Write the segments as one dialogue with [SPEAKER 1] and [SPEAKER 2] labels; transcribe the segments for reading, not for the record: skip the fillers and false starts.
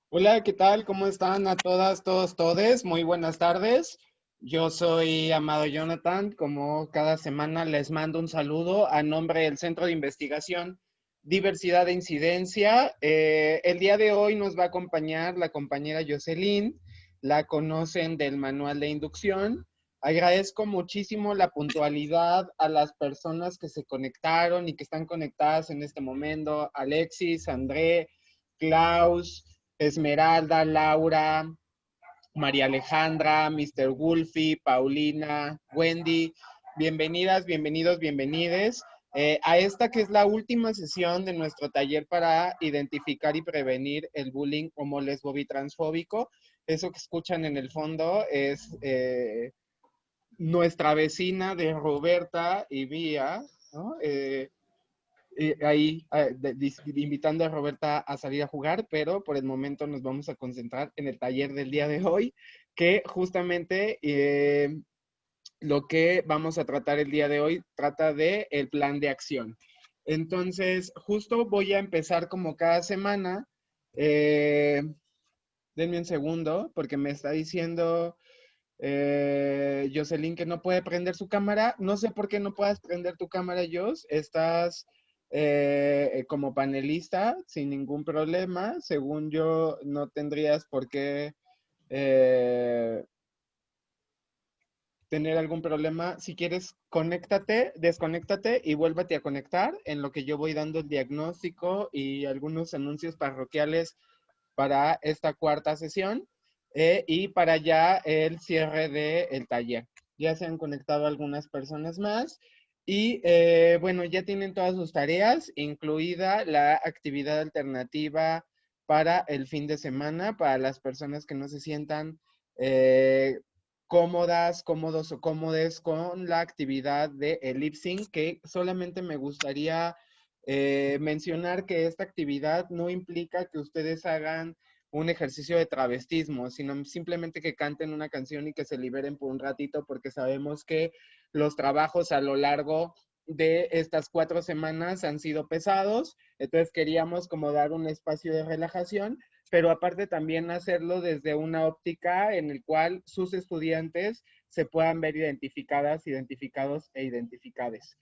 [SPEAKER 1] Hola, ¿qué tal? ¿Cómo están a todas, todos, todes? Muy buenas tardes. Yo soy Amado Jonathan. Como cada semana les mando un saludo a nombre del Centro de Investigación Diversidad e Incidencia. El día de hoy nos va a acompañar la compañera Jocelyn. La conocen del manual de inducción. Agradezco muchísimo la puntualidad a las personas que se conectaron y que están conectadas en este momento. Alexis, André, Klaus, Esmeralda, Laura, María Alejandra, Mr. Wolfie, Paulina, Wendy, bienvenidas, bienvenidos, bienvenides a esta que es la última sesión de nuestro taller para identificar y prevenir el bullying homo, lesbo, bi, transfóbico. Eso que escuchan en el fondo es nuestra vecina de Roberta y Vía, ¿no? Ahí invitando a Roberta a salir a jugar, pero por el momento nos vamos a concentrar en el taller del día de hoy, que justamente lo que vamos a tratar el día de hoy trata de el plan de acción. Entonces, justo voy a empezar como cada semana. Denme un segundo, porque me está diciendo Jocelyn que no puede prender su cámara. No sé por qué no puedas prender tu cámara, Jos. Estás como panelista sin ningún problema. Según yo, no tendrías por qué tener algún problema. Si quieres, conéctate, desconéctate y vuélvate a conectar en lo que yo voy dando el diagnóstico y algunos anuncios parroquiales para esta cuarta sesión y para ya el cierre del taller. Ya se han conectado algunas personas más y bueno, ya tienen todas sus tareas, incluida la actividad alternativa para el fin de semana, para las personas que no se sientan cómodas, cómodos o cómodes con la actividad de el lip sync, que solamente me gustaría mencionar que esta actividad no implica que ustedes hagan un ejercicio de travestismo, sino simplemente que canten una canción y que se liberen por un ratito, porque sabemos que los trabajos a lo largo de estas 4 semanas han sido pesados, entonces queríamos como dar un espacio de relajación pero aparte también hacerlo desde una óptica en el cual sus estudiantes se puedan ver identificadas, identificados e identificades.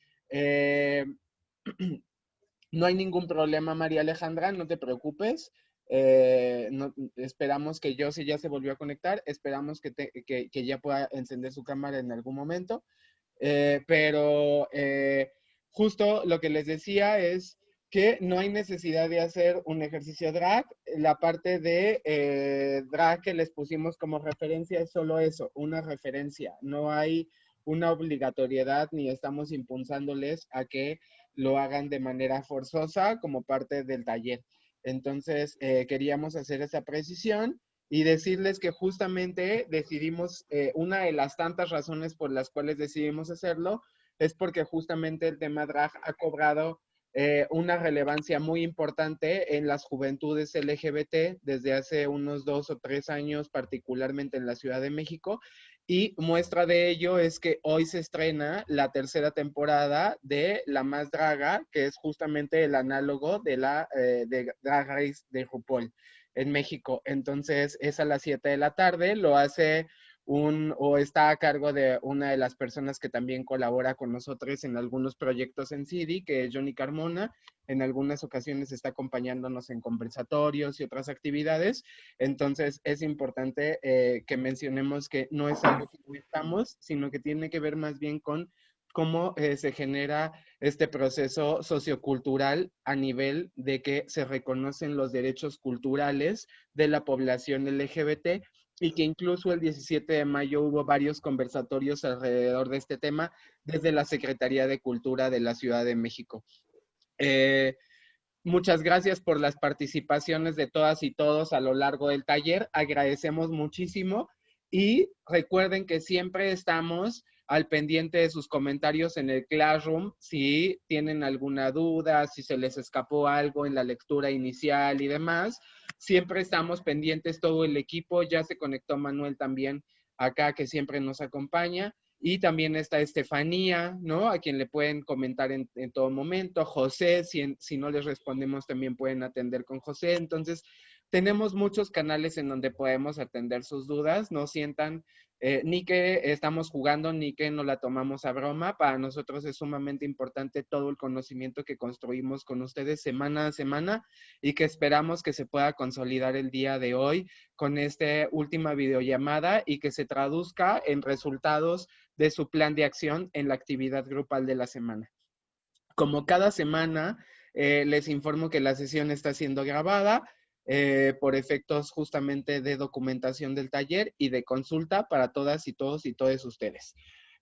[SPEAKER 1] No hay ningún problema, María Alejandra, no te preocupes. Esperamos que Josie ya se volvió a conectar, esperamos que ya pueda encender su cámara en algún momento. Pero justo lo que les decía es que no hay necesidad de hacer un ejercicio drag. La parte de drag que les pusimos como referencia es solo eso, una referencia. No hay una obligatoriedad ni estamos impulsándoles a que lo hagan de manera forzosa como parte del taller. Entonces, queríamos hacer esa precisión y decirles que justamente decidimos, una de las tantas razones por las cuales decidimos hacerlo, es porque justamente el tema drag ha cobrado una relevancia muy importante en las juventudes LGBT desde hace unos 2 o 3 años, particularmente en la Ciudad de México. Y muestra de ello es que hoy se estrena la tercera temporada de La Más Draga, que es justamente el análogo de la de Drag Race de RuPaul en México. Entonces es a las 7 de la tarde, lo hace o está a cargo de una de las personas que también colabora con nosotros en algunos proyectos en CD, que es Johnny Carmona. En algunas ocasiones está acompañándonos en conversatorios y otras actividades. Entonces es importante que mencionemos que no es algo que estamos, sino que tiene que ver más bien con cómo se genera este proceso sociocultural a nivel de que se reconocen los derechos culturales de la población LGBT y que incluso el 17 de mayo hubo varios conversatorios alrededor de este tema desde la Secretaría de Cultura de la Ciudad de México. Muchas gracias por las participaciones de todas y todos a lo largo del taller. Agradecemos muchísimo y recuerden que siempre estamos al pendiente de sus comentarios en el Classroom. Si tienen alguna duda, si se les escapó algo en la lectura inicial y demás, siempre estamos pendientes todo el equipo. Ya se conectó Manuel también acá, que siempre nos acompaña. Y también está Estefanía, ¿no? A quien le pueden comentar en todo momento. José, si no les respondemos, también pueden atender con José. Entonces, tenemos muchos canales en donde podemos atender sus dudas. No sientan ni que estamos jugando, ni que no la tomamos a broma. Para nosotros es sumamente importante todo el conocimiento que construimos con ustedes semana a semana y que esperamos que se pueda consolidar el día de hoy con esta última videollamada y que se traduzca en resultados de su plan de acción en la actividad grupal de la semana. Como cada semana, les informo que la sesión está siendo grabada por efectos justamente de documentación del taller y de consulta para todas y todos y todos ustedes.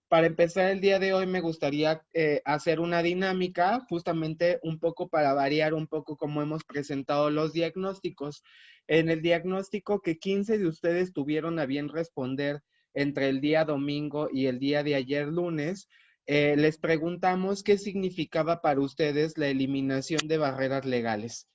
[SPEAKER 1] Para empezar el día de hoy me gustaría hacer una dinámica justamente un poco para variar un poco cómo hemos presentado los diagnósticos. En el diagnóstico que 15 de ustedes tuvieron a bien responder entre el día domingo y el día de ayer lunes, les preguntamos qué significaba para ustedes la eliminación de barreras legales.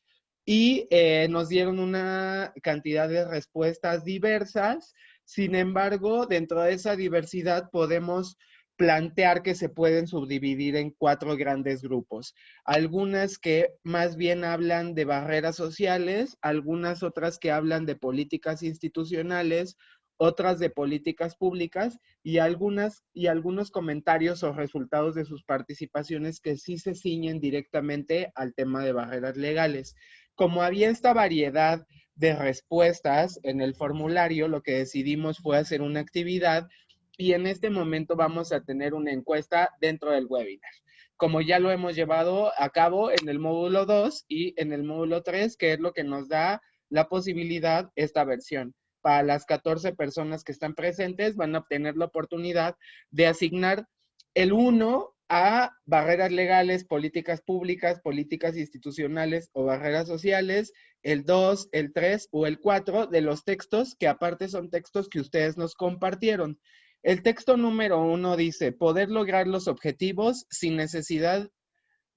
[SPEAKER 1] Y nos dieron una cantidad de respuestas diversas. Sin embargo, dentro de esa diversidad podemos plantear que se pueden subdividir en 4 grandes grupos. Algunas que más bien hablan de barreras sociales, algunas otras que hablan de políticas institucionales, otras de políticas públicas y algunos comentarios o resultados de sus participaciones que sí se ciñen directamente al tema de barreras legales. Como había esta variedad de respuestas en el formulario, lo que decidimos fue hacer una actividad y en este momento vamos a tener una encuesta dentro del webinar. Como ya lo hemos llevado a cabo en el módulo 2 y en el módulo 3, que es lo que nos da la posibilidad esta versión. Para las 14 personas que están presentes van a obtener la oportunidad de asignar el 1 a barreras legales, políticas públicas, políticas institucionales o barreras sociales, el 2, el 3 o el 4 de los textos que aparte son textos que ustedes nos compartieron. El texto número 1 dice, poder lograr los objetivos sin necesidad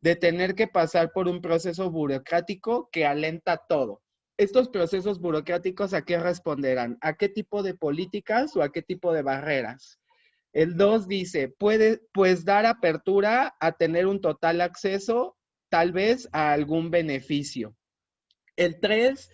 [SPEAKER 1] de tener que pasar por un proceso burocrático que alenta todo. Estos procesos burocráticos, ¿a qué responderán? ¿A qué tipo de políticas o a qué tipo de barreras? El 2 dice, puede pues dar apertura a tener un total acceso, tal vez a algún beneficio. El 3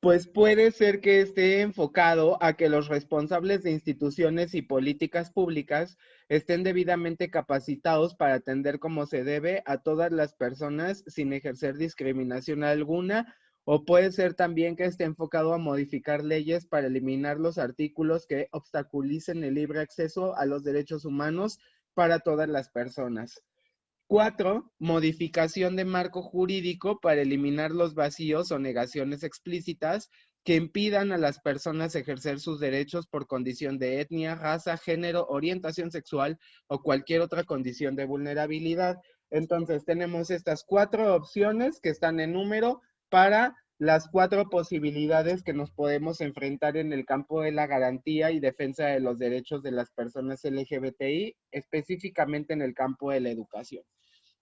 [SPEAKER 1] Pues puede ser que esté enfocado a que los responsables de instituciones y políticas públicas estén debidamente capacitados para atender como se debe a todas las personas sin ejercer discriminación alguna, o puede ser también que esté enfocado a modificar leyes para eliminar los artículos que obstaculicen el libre acceso a los derechos humanos para todas las personas. 4. Modificación de marco jurídico para eliminar los vacíos o negaciones explícitas que impidan a las personas ejercer sus derechos por condición de etnia, raza, género, orientación sexual o cualquier otra condición de vulnerabilidad. Entonces, tenemos estas 4 opciones que están en número para las 4 posibilidades que nos podemos enfrentar en el campo de la garantía y defensa de los derechos de las personas LGBTI, específicamente en el campo de la educación.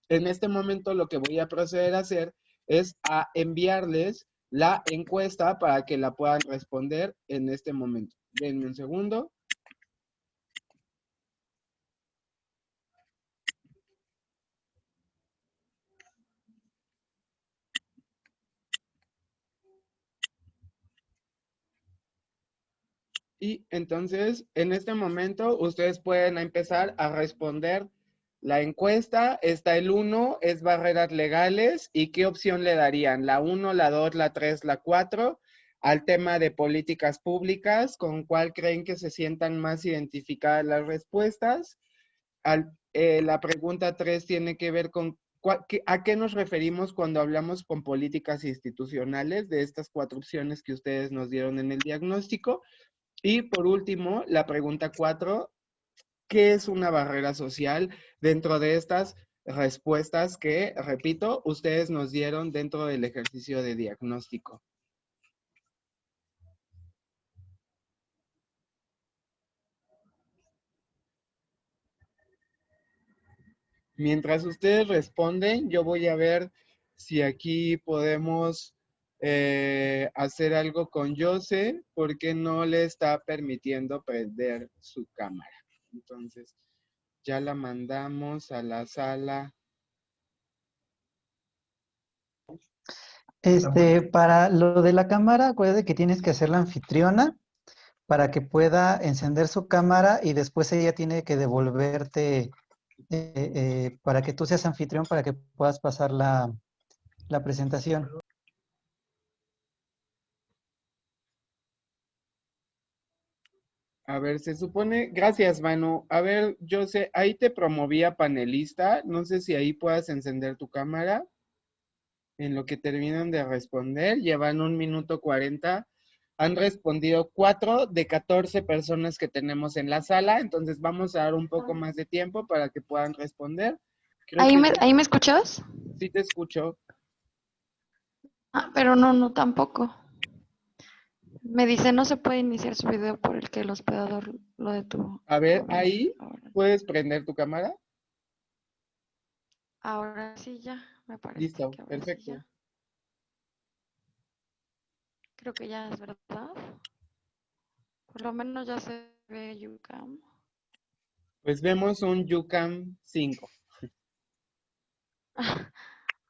[SPEAKER 1] En este momento lo que voy a proceder a hacer es a enviarles la encuesta para que la puedan responder en este momento. Denme un segundo. Y entonces, en este momento, ustedes pueden empezar a responder la encuesta. Está el 1, es barreras legales. ¿Y qué opción le darían? ¿La 1, la 2, la 3, la 4? Al tema de políticas públicas, ¿con cuál creen que se sientan más identificadas las respuestas? La pregunta 3 tiene que ver con ¿a qué nos referimos cuando hablamos con políticas institucionales de estas 4 opciones que ustedes nos dieron en el diagnóstico? Y por último, la pregunta 4, ¿qué es una barrera social dentro de estas respuestas que, repito, ustedes nos dieron dentro del ejercicio de diagnóstico? Mientras ustedes responden, yo voy a ver si aquí podemos hacer algo con Jose, porque no le está permitiendo prender su cámara. Entonces, ya la mandamos a la sala.
[SPEAKER 2] Para lo de la cámara, acuérdate que tienes que hacer la anfitriona para que pueda encender su cámara y después ella tiene que devolverte para que tú seas anfitrión para que puedas pasar la presentación.
[SPEAKER 1] A ver, se supone, gracias, Manu. A ver, yo sé, ahí te promovía panelista. No sé si ahí puedas encender tu cámara. En lo que terminan de responder, llevan 1 minuto 40. Han respondido 4 de 14 personas que tenemos en la sala. Entonces vamos a dar un poco más de tiempo para que puedan responder. Creo que
[SPEAKER 3] ¿Ahí me escuchas?
[SPEAKER 1] sí te escucho.
[SPEAKER 3] Ah, pero no tampoco. Me dice no se puede iniciar su video por el que el hospedador lo detuvo.
[SPEAKER 1] A ver, ahí
[SPEAKER 3] Ahora,
[SPEAKER 1] puedes prender tu cámara.
[SPEAKER 3] ahora sí ya, me parece
[SPEAKER 1] Listo,
[SPEAKER 3] que ahora sí
[SPEAKER 1] perfecto.
[SPEAKER 3] ya. Creo que ya es verdad. Por lo menos ya se ve YouCam.
[SPEAKER 1] Pues vemos un YouCam 5.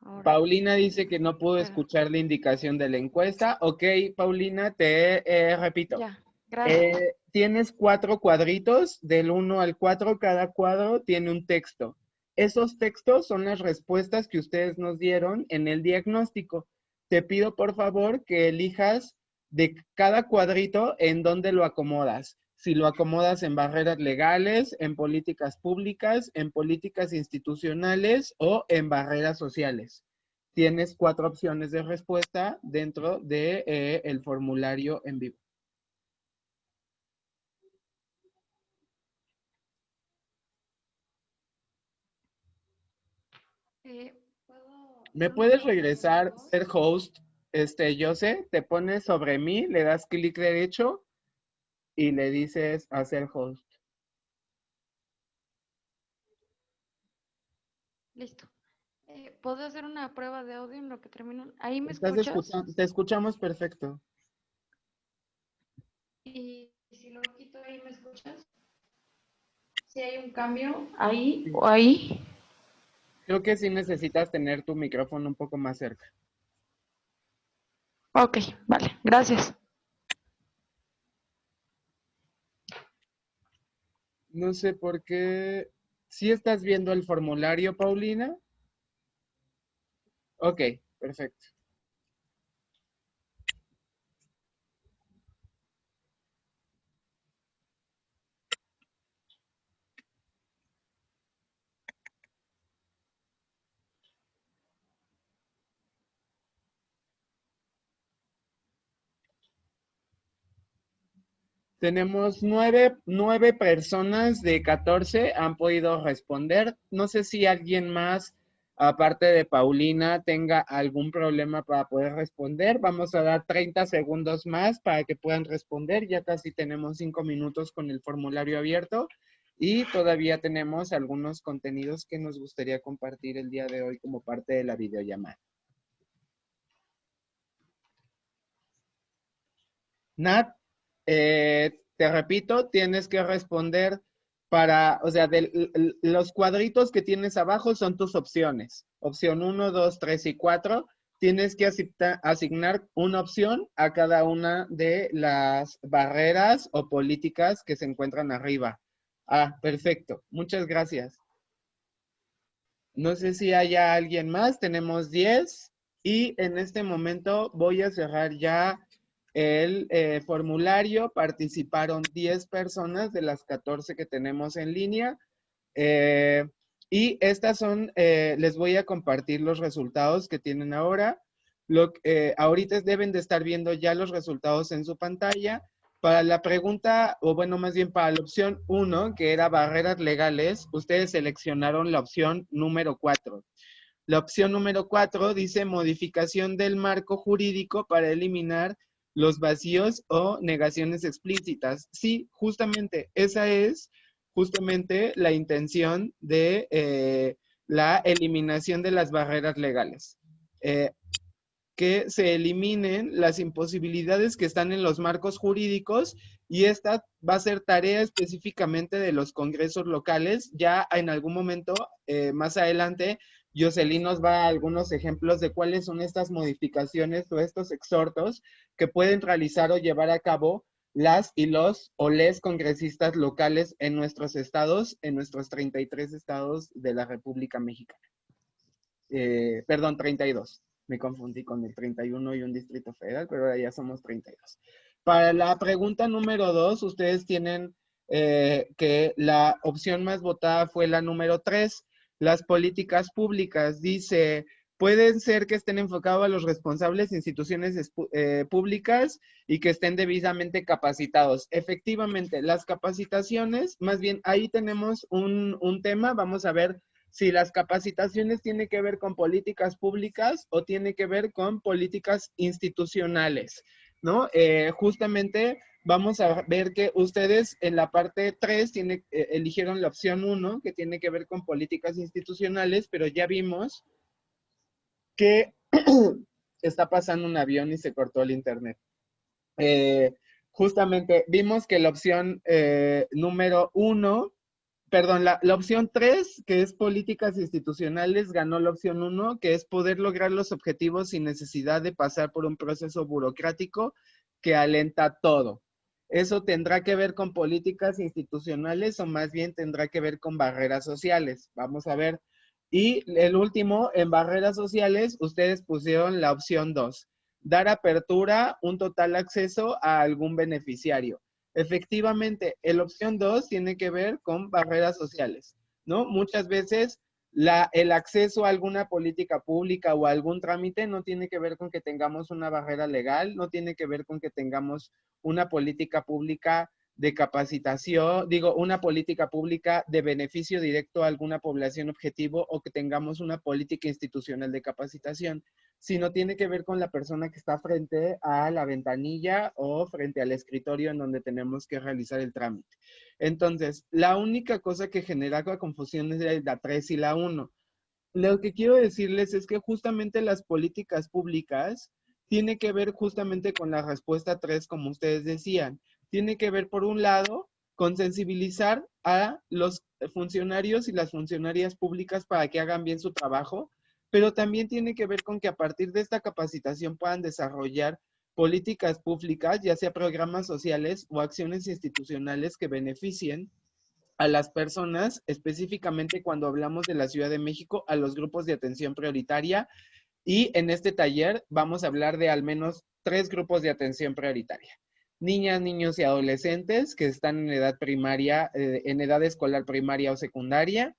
[SPEAKER 3] Ahora,
[SPEAKER 1] Paulina dice que no pudo
[SPEAKER 3] pero
[SPEAKER 1] escuchar la indicación de la encuesta. Ok, Paulina, te repito.
[SPEAKER 3] ya, gracias.
[SPEAKER 1] Tienes 4 cuadritos, del 1 al 4, cada cuadro tiene un texto. Esos textos son las respuestas que ustedes nos dieron en el diagnóstico. Te pido por favor que elijas de cada cuadrito en dónde lo acomodas. Si lo acomodas en barreras legales, en políticas públicas, en políticas institucionales o en barreras sociales. Tienes 4 opciones de respuesta dentro de, el formulario en vivo.
[SPEAKER 3] ¿Puedo
[SPEAKER 1] ¿Me
[SPEAKER 3] hacer una
[SPEAKER 1] puedes
[SPEAKER 3] prueba de
[SPEAKER 1] regresar,
[SPEAKER 3] audio?
[SPEAKER 1] ser host? Jose, te pones sobre mí, le das clic derecho y le dices hacer host.
[SPEAKER 3] Listo. ¿Puedo hacer una prueba de audio en lo que terminan? ¿Ahí me
[SPEAKER 1] Estás
[SPEAKER 3] escuchas?
[SPEAKER 1] escuchando, te escuchamos perfecto.
[SPEAKER 3] Y si lo quito ahí, ¿me escuchas? Si hay un cambio ahí
[SPEAKER 1] Sí.
[SPEAKER 3] o ahí.
[SPEAKER 1] Creo que sí necesitas tener tu micrófono un poco más cerca.
[SPEAKER 3] Ok, vale, gracias.
[SPEAKER 1] No sé por qué. ¿Sí estás viendo el formulario, Paulina? Ok, perfecto. Tenemos nueve personas de 14 han podido responder. No sé si alguien más, aparte de Paulina, tenga algún problema para poder responder. Vamos a dar 30 segundos más para que puedan responder. Ya casi tenemos 5 minutos con el formulario abierto y todavía tenemos algunos contenidos que nos gustaría compartir el día de hoy como parte de la videollamada. Nat, te repito, tienes que responder o sea, los cuadritos que tienes abajo son tus opciones. Opción 1, 2, 3 y 4. Tienes que asignar una opción a cada una de las barreras o políticas que se encuentran arriba. Ah, perfecto. Muchas gracias. No sé si haya alguien más. Tenemos 10 y en este momento voy a cerrar ya el formulario. Participaron 10 personas de las 14 que tenemos en línea. Y estas son, les voy a compartir los resultados que tienen ahora. Ahorita deben de estar viendo ya los resultados en su pantalla. Para la pregunta, o bueno, más bien para la opción 1, que era barreras legales, ustedes seleccionaron la opción número 4. La opción número 4 dice modificación del marco jurídico para eliminar los vacíos o negaciones explícitas. Sí, justamente, esa es justamente la intención de la eliminación de las barreras legales. Que se eliminen las imposibilidades que están en los marcos jurídicos y esta va a ser tarea específicamente de los congresos locales. Ya en algún momento, más adelante, Jocelyn nos va a algunos ejemplos de cuáles son estas modificaciones o estos exhortos que pueden realizar o llevar a cabo las y los o les congresistas locales en nuestros estados, en nuestros 33 estados de la República Mexicana. Perdón, 32. Me confundí con el 31 y un distrito federal, pero ahora ya somos 32. Para la pregunta número 2, ustedes tienen que la opción más votada fue la número 3, las políticas públicas. Dice, pueden ser que estén enfocados a los responsables de instituciones públicas y que estén debidamente capacitados. Efectivamente, las capacitaciones, más bien ahí tenemos un tema, vamos a ver si las capacitaciones tienen que ver con políticas públicas o tiene que ver con políticas institucionales, ¿no? Justamente vamos a ver que ustedes en la parte 3 eligieron la opción 1, que tiene que ver con políticas institucionales, pero ya vimos que está pasando un avión y se cortó el internet. Justamente vimos que la opción número 1, perdón, la opción 3, que es políticas institucionales, ganó la opción 1, que es poder lograr los objetivos sin necesidad de pasar por un proceso burocrático que alenta todo. ¿Eso tendrá que ver con políticas institucionales o más bien tendrá que ver con barreras sociales? Vamos a ver. Y el último, en barreras sociales, ustedes pusieron la opción 2, dar apertura, un total acceso a algún beneficiario. Efectivamente, la opción 2 tiene que ver con barreras sociales, ¿no? Muchas veces el acceso a alguna política pública o a algún trámite no tiene que ver con que tengamos una barrera legal, no tiene que ver con que tengamos una política pública de capacitación, digo, una política pública de beneficio directo a alguna población objetivo o que tengamos una política institucional de capacitación, sino tiene que ver con la persona que está frente a la ventanilla o frente al escritorio en donde tenemos que realizar el trámite. Entonces, la única cosa que genera la confusión es la 3 y la 1. Lo que quiero decirles es que justamente las políticas públicas tiene que ver justamente con la respuesta 3, como ustedes decían. Tiene que ver, por un lado, con sensibilizar a los funcionarios y las funcionarias públicas para que hagan bien su trabajo, pero también tiene que ver con que a partir de esta capacitación puedan desarrollar políticas públicas, ya sea programas sociales o acciones institucionales que beneficien a las personas, específicamente cuando hablamos de la Ciudad de México, a los grupos de atención prioritaria. Y en este taller vamos a hablar de al menos 3 grupos de atención prioritaria. Niñas, niños y adolescentes que están en edad primaria, en edad escolar primaria o secundaria.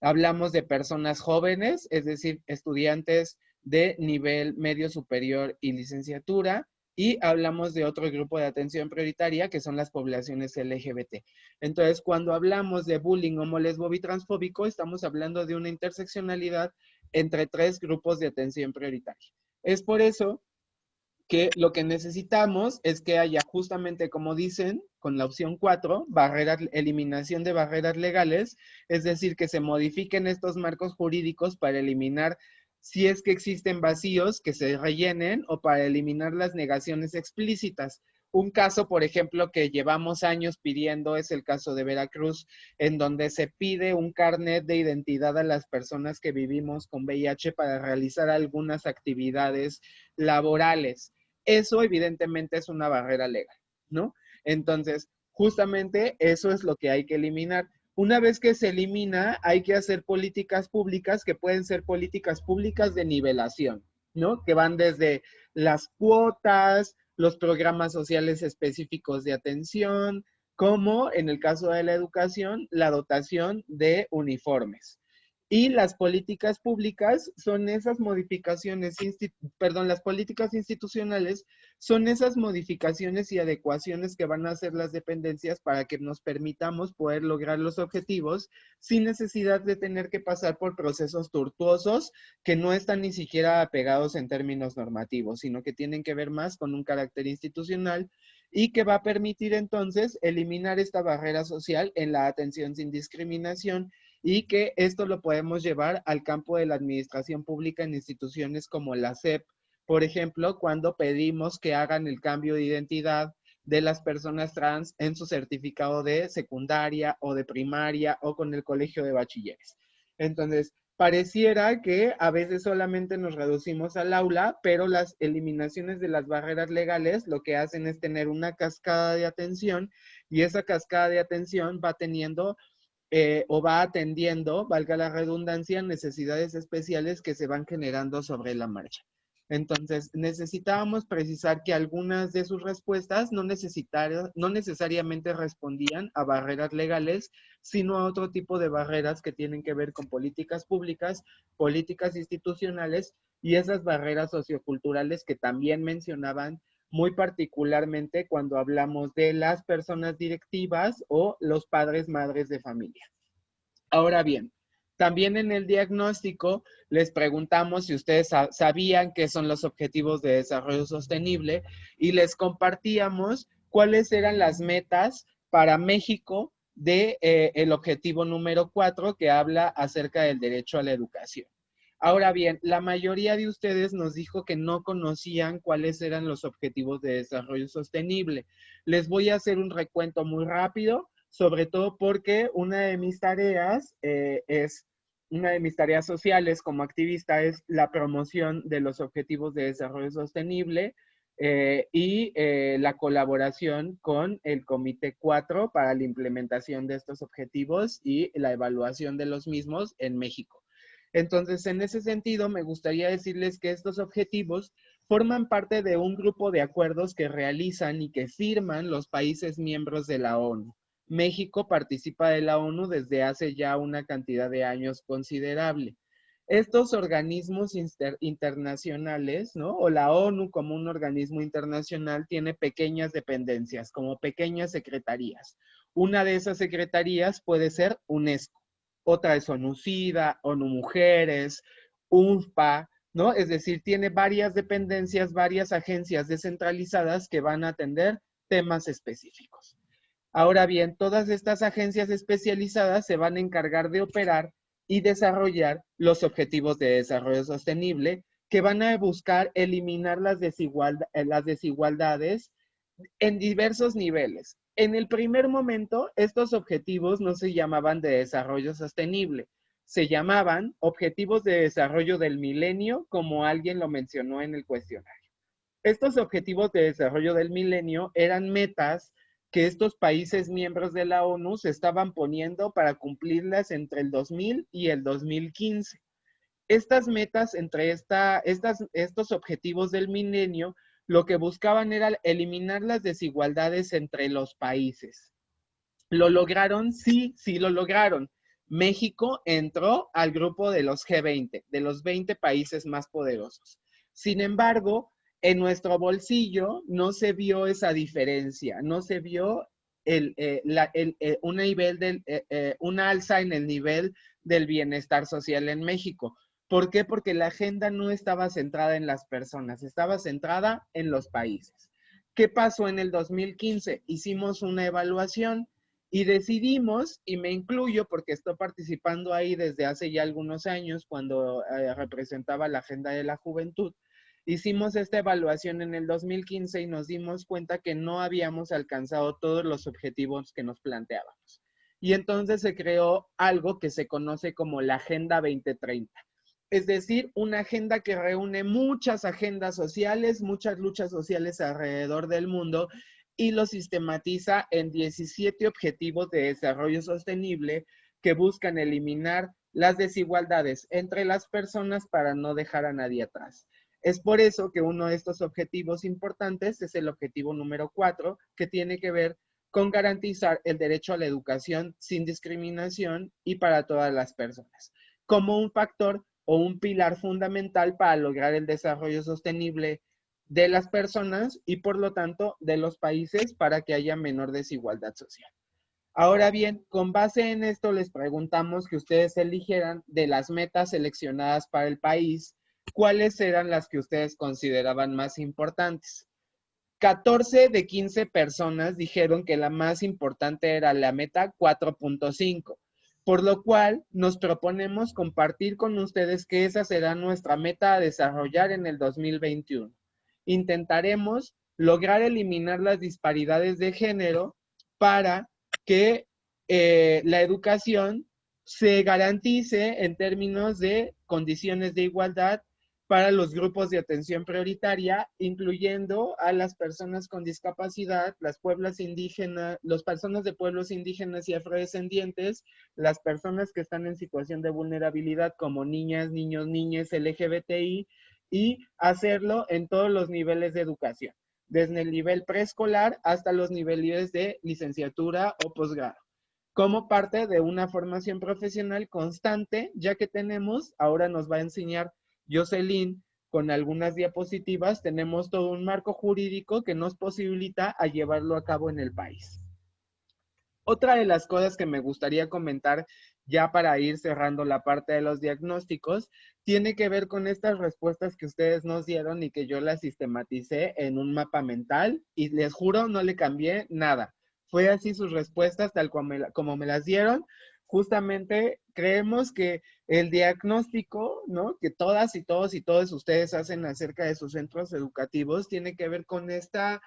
[SPEAKER 1] Hablamos de personas jóvenes, es decir, estudiantes de nivel medio superior y licenciatura. Y hablamos de otro grupo de atención prioritaria, que son las poblaciones LGBT. Entonces, cuando hablamos de bullying homo, lesbo, bi, transfóbico, estamos hablando de una interseccionalidad entre 3 grupos de atención prioritaria. Es por eso que lo que necesitamos es que haya justamente, como dicen, con la opción 4, eliminación de barreras legales, es decir, que se modifiquen estos marcos jurídicos para eliminar, si es que existen vacíos, que se rellenen, o para eliminar las negaciones explícitas. Un caso, por ejemplo, que llevamos años pidiendo es el caso de Veracruz, en donde se pide un carnet de identidad a las personas que vivimos con VIH para realizar algunas actividades laborales. Eso evidentemente es una barrera legal, ¿no? Entonces, justamente eso es lo que hay que eliminar. Una vez que se elimina, hay que hacer políticas públicas que pueden ser políticas públicas de nivelación, ¿no? Que van desde las cuotas, los programas sociales específicos de atención, como en el caso de la educación, la dotación de uniformes. Y las políticas públicas son esas modificaciones, las políticas institucionales son esas modificaciones y adecuaciones que van a hacer las dependencias para que nos permitamos poder lograr los objetivos sin necesidad de tener que pasar por procesos tortuosos que no están ni siquiera apegados en términos normativos, sino que tienen que ver más con un carácter institucional y que va a permitir entonces eliminar esta barrera social en la atención sin discriminación, y que esto lo podemos llevar al campo de la administración pública en instituciones como la SEP, por ejemplo, cuando pedimos que hagan el cambio de identidad de las personas trans en su certificado de secundaria o de primaria o con el colegio de bachilleres. Entonces, pareciera que a veces solamente nos reducimos al aula, pero las eliminaciones de las barreras legales lo que hacen es tener una cascada de atención, y esa cascada de atención va teniendo o va atendiendo, valga la redundancia, necesidades especiales que se van generando sobre la marcha. Entonces, necesitábamos precisar que algunas de sus respuestas no necesariamente respondían a barreras legales, sino a otro tipo de barreras que tienen que ver con políticas públicas, políticas institucionales y esas barreras socioculturales que también mencionaban muy particularmente cuando hablamos de las personas directivas o los padres, madres de familia. Ahora bien, también en el diagnóstico les preguntamos si ustedes sabían qué son los objetivos de desarrollo sostenible y les compartíamos cuáles eran las metas para México de el objetivo número 4, que habla acerca del derecho a la educación. Ahora bien, la mayoría de ustedes nos dijo que no conocían cuáles eran los objetivos de desarrollo sostenible. Les voy a hacer un recuento muy rápido, sobre todo porque una de mis tareas sociales como activista es la promoción de los objetivos de desarrollo sostenible y la colaboración con el Comité 4 para la implementación de estos objetivos y la evaluación de los mismos en México. Entonces, en ese sentido, me gustaría decirles que estos objetivos forman parte de un grupo de acuerdos que realizan y que firman los países miembros de la ONU. México participa de la ONU desde hace ya una cantidad de años considerable. Estos organismos internacionales, ¿no? O la ONU como un organismo internacional tiene pequeñas dependencias, como pequeñas secretarías. Una de esas secretarías puede ser UNESCO. Otra es ONU-SIDA, ONU Mujeres, UNFPA, ¿no? Es decir, tiene varias dependencias, varias agencias descentralizadas que van a atender temas específicos. Ahora bien, todas estas agencias especializadas se van a encargar de operar y desarrollar los objetivos de desarrollo sostenible, que van a buscar eliminar las desigualdades en diversos niveles. En el primer momento, estos objetivos no se llamaban de desarrollo sostenible, se llamaban Objetivos de Desarrollo del Milenio, como alguien lo mencionó en el cuestionario. Estos Objetivos de Desarrollo del Milenio eran metas que estos países miembros de la ONU se estaban poniendo para cumplirlas entre el 2000 y el 2015. Estas metas, estos objetivos del milenio, lo que buscaban era eliminar las desigualdades entre los países. ¿Lo lograron? Sí, sí lo lograron. México entró al grupo de los G20, de los 20 países más poderosos. Sin embargo, en nuestro bolsillo no se vio esa diferencia, no se vio una alza en el nivel del bienestar social en México. ¿Por qué? Porque la agenda no estaba centrada en las personas, estaba centrada en los países. ¿Qué pasó en el 2015? Hicimos una evaluación y decidimos, y me incluyo porque estoy participando ahí desde hace ya algunos años cuando representaba la agenda de la juventud. Hicimos esta evaluación en el 2015 y nos dimos cuenta que no habíamos alcanzado todos los objetivos que nos planteábamos. Y entonces se creó algo que se conoce como la Agenda 2030. Es decir, una agenda que reúne muchas agendas sociales, muchas luchas sociales alrededor del mundo y lo sistematiza en 17 objetivos de desarrollo sostenible que buscan eliminar las desigualdades entre las personas para no dejar a nadie atrás. Es por eso que uno de estos objetivos importantes es el objetivo número 4, que tiene que ver con garantizar el derecho a la educación sin discriminación y para todas las personas, como un factor o un pilar fundamental para lograr el desarrollo sostenible de las personas y por lo tanto de los países para que haya menor desigualdad social. Ahora bien, con base en esto les preguntamos que ustedes eligieran de las metas seleccionadas para el país, ¿cuáles eran las que ustedes consideraban más importantes? 14 de 15 personas dijeron que la más importante era la meta 4.5. Por lo cual, nos proponemos compartir con ustedes que esa será nuestra meta a desarrollar en el 2021. Intentaremos lograr eliminar las disparidades de género para que la educación se garantice en términos de condiciones de igualdad para los grupos de atención prioritaria, incluyendo a las personas con discapacidad, las personas de pueblos indígenas y afrodescendientes, las personas que están en situación de vulnerabilidad como niñas, niños, niñas, LGBTI, y hacerlo en todos los niveles de educación, desde el nivel preescolar hasta los niveles de licenciatura o posgrado, como parte de una formación profesional constante, ya que ahora nos va a enseñar Jocelyn con algunas diapositivas, tenemos todo un marco jurídico que nos posibilita a llevarlo a cabo en el país. Otra de las cosas que me gustaría comentar ya para ir cerrando la parte de los diagnósticos, tiene que ver con estas respuestas que ustedes nos dieron y que yo las sistematicé en un mapa mental y les juro no le cambié nada. Fue así sus respuestas tal como me las dieron. Justamente creemos que el diagnóstico, ¿no?, que todas y todos y todos ustedes hacen acerca de sus centros educativos tiene que ver con esta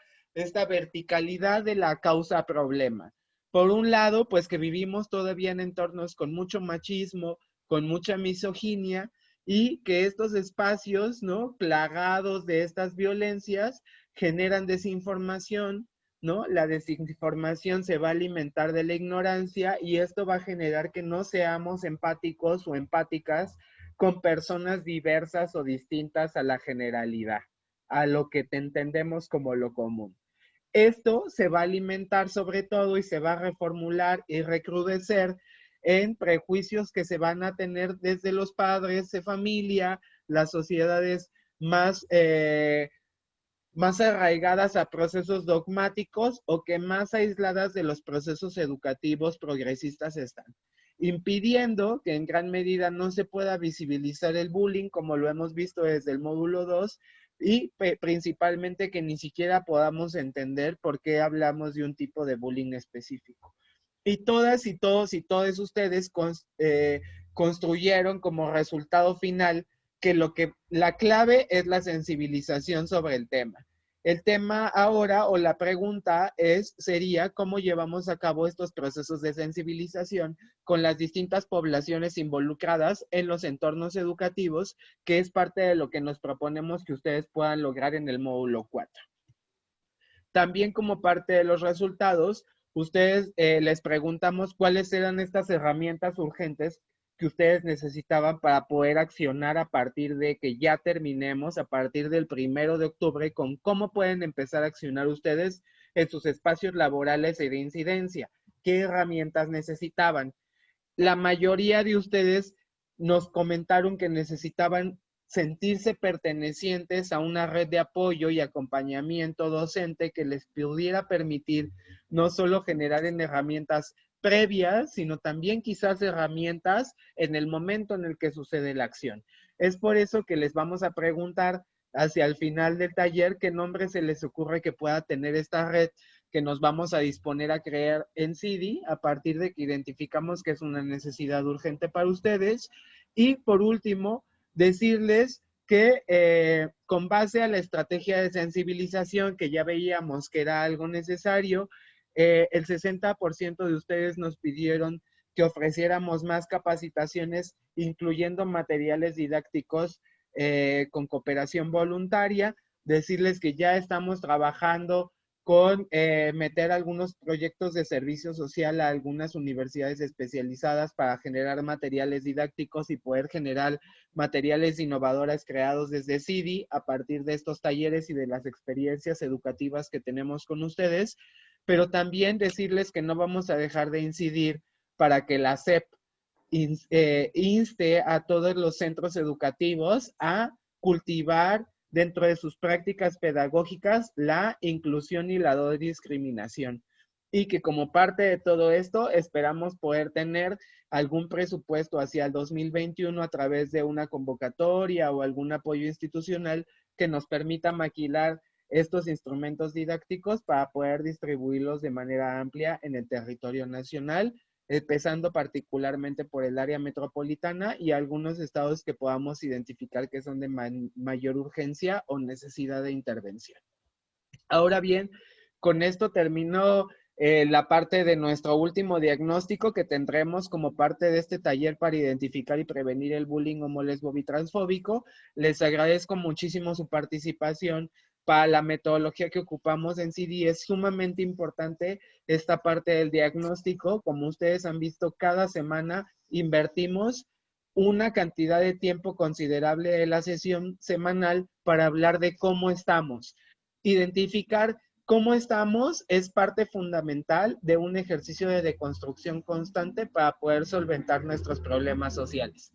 [SPEAKER 1] verticalidad de la causa-problema. Por un lado, pues que vivimos todavía en entornos con mucho machismo, con mucha misoginia, y que estos espacios, ¿no?, plagados de estas violencias, generan desinformación, ¿no? La desinformación se va a alimentar de la ignorancia y esto va a generar que no seamos empáticos o empáticas con personas diversas o distintas a la generalidad, a lo que entendemos como lo común. Esto se va a alimentar sobre todo y se va a reformular y recrudecer en prejuicios que se van a tener desde los padres de familia, las sociedades más arraigadas a procesos dogmáticos o que más aisladas de los procesos educativos progresistas están, impidiendo que en gran medida no se pueda visibilizar el bullying como lo hemos visto desde el módulo 2 y principalmente que ni siquiera podamos entender por qué hablamos de un tipo de bullying específico. Y todas y todos y todos ustedes construyeron como resultado final que la clave es la sensibilización sobre el tema. El tema ahora o la pregunta sería cómo llevamos a cabo estos procesos de sensibilización con las distintas poblaciones involucradas en los entornos educativos, que es parte de lo que nos proponemos que ustedes puedan lograr en el módulo 4. También como parte de los resultados, ustedes les preguntamos cuáles eran estas herramientas urgentes que ustedes necesitaban para poder accionar a partir de que ya terminemos, a partir del 1 de octubre, con cómo pueden empezar a accionar ustedes en sus espacios laborales y de incidencia. ¿Qué herramientas necesitaban? La mayoría de ustedes nos comentaron que necesitaban sentirse pertenecientes a una red de apoyo y acompañamiento docente que les pudiera permitir no solo generar en herramientas previas, sino también quizás herramientas en el momento en el que sucede la acción. Es por eso que les vamos a preguntar hacia el final del taller qué nombre se les ocurre que pueda tener esta red que nos vamos a disponer a crear en CIDI a partir de que identificamos que es una necesidad urgente para ustedes. Y por último, decirles que con base a la estrategia de sensibilización que ya veíamos que era algo necesario, el 60% de ustedes nos pidieron que ofreciéramos más capacitaciones, incluyendo materiales didácticos con cooperación voluntaria. Decirles que ya estamos trabajando con meter algunos proyectos de servicio social a algunas universidades especializadas para generar materiales didácticos y poder generar materiales innovadores creados desde CIDI a partir de estos talleres y de las experiencias educativas que tenemos con ustedes, pero también decirles que no vamos a dejar de incidir para que la SEP inste a todos los centros educativos a cultivar dentro de sus prácticas pedagógicas la inclusión y la no discriminación. Y que como parte de todo esto esperamos poder tener algún presupuesto hacia el 2021 a través de una convocatoria o algún apoyo institucional que nos permita maquilar estos instrumentos didácticos para poder distribuirlos de manera amplia en el territorio nacional, empezando particularmente por el área metropolitana y algunos estados que podamos identificar que son de mayor urgencia o necesidad de intervención. Ahora bien, con esto termino la parte de nuestro último diagnóstico que tendremos como parte de este taller para identificar y prevenir el bullying homo, lesbo, bitransfóbico. Les agradezco muchísimo su participación. Para la metodología que ocupamos en CIDI es sumamente importante esta parte del diagnóstico. Como ustedes han visto, cada semana invertimos una cantidad de tiempo considerable de la sesión semanal para hablar de cómo estamos. Identificar cómo estamos es parte fundamental de un ejercicio de deconstrucción constante para poder solventar nuestros problemas sociales.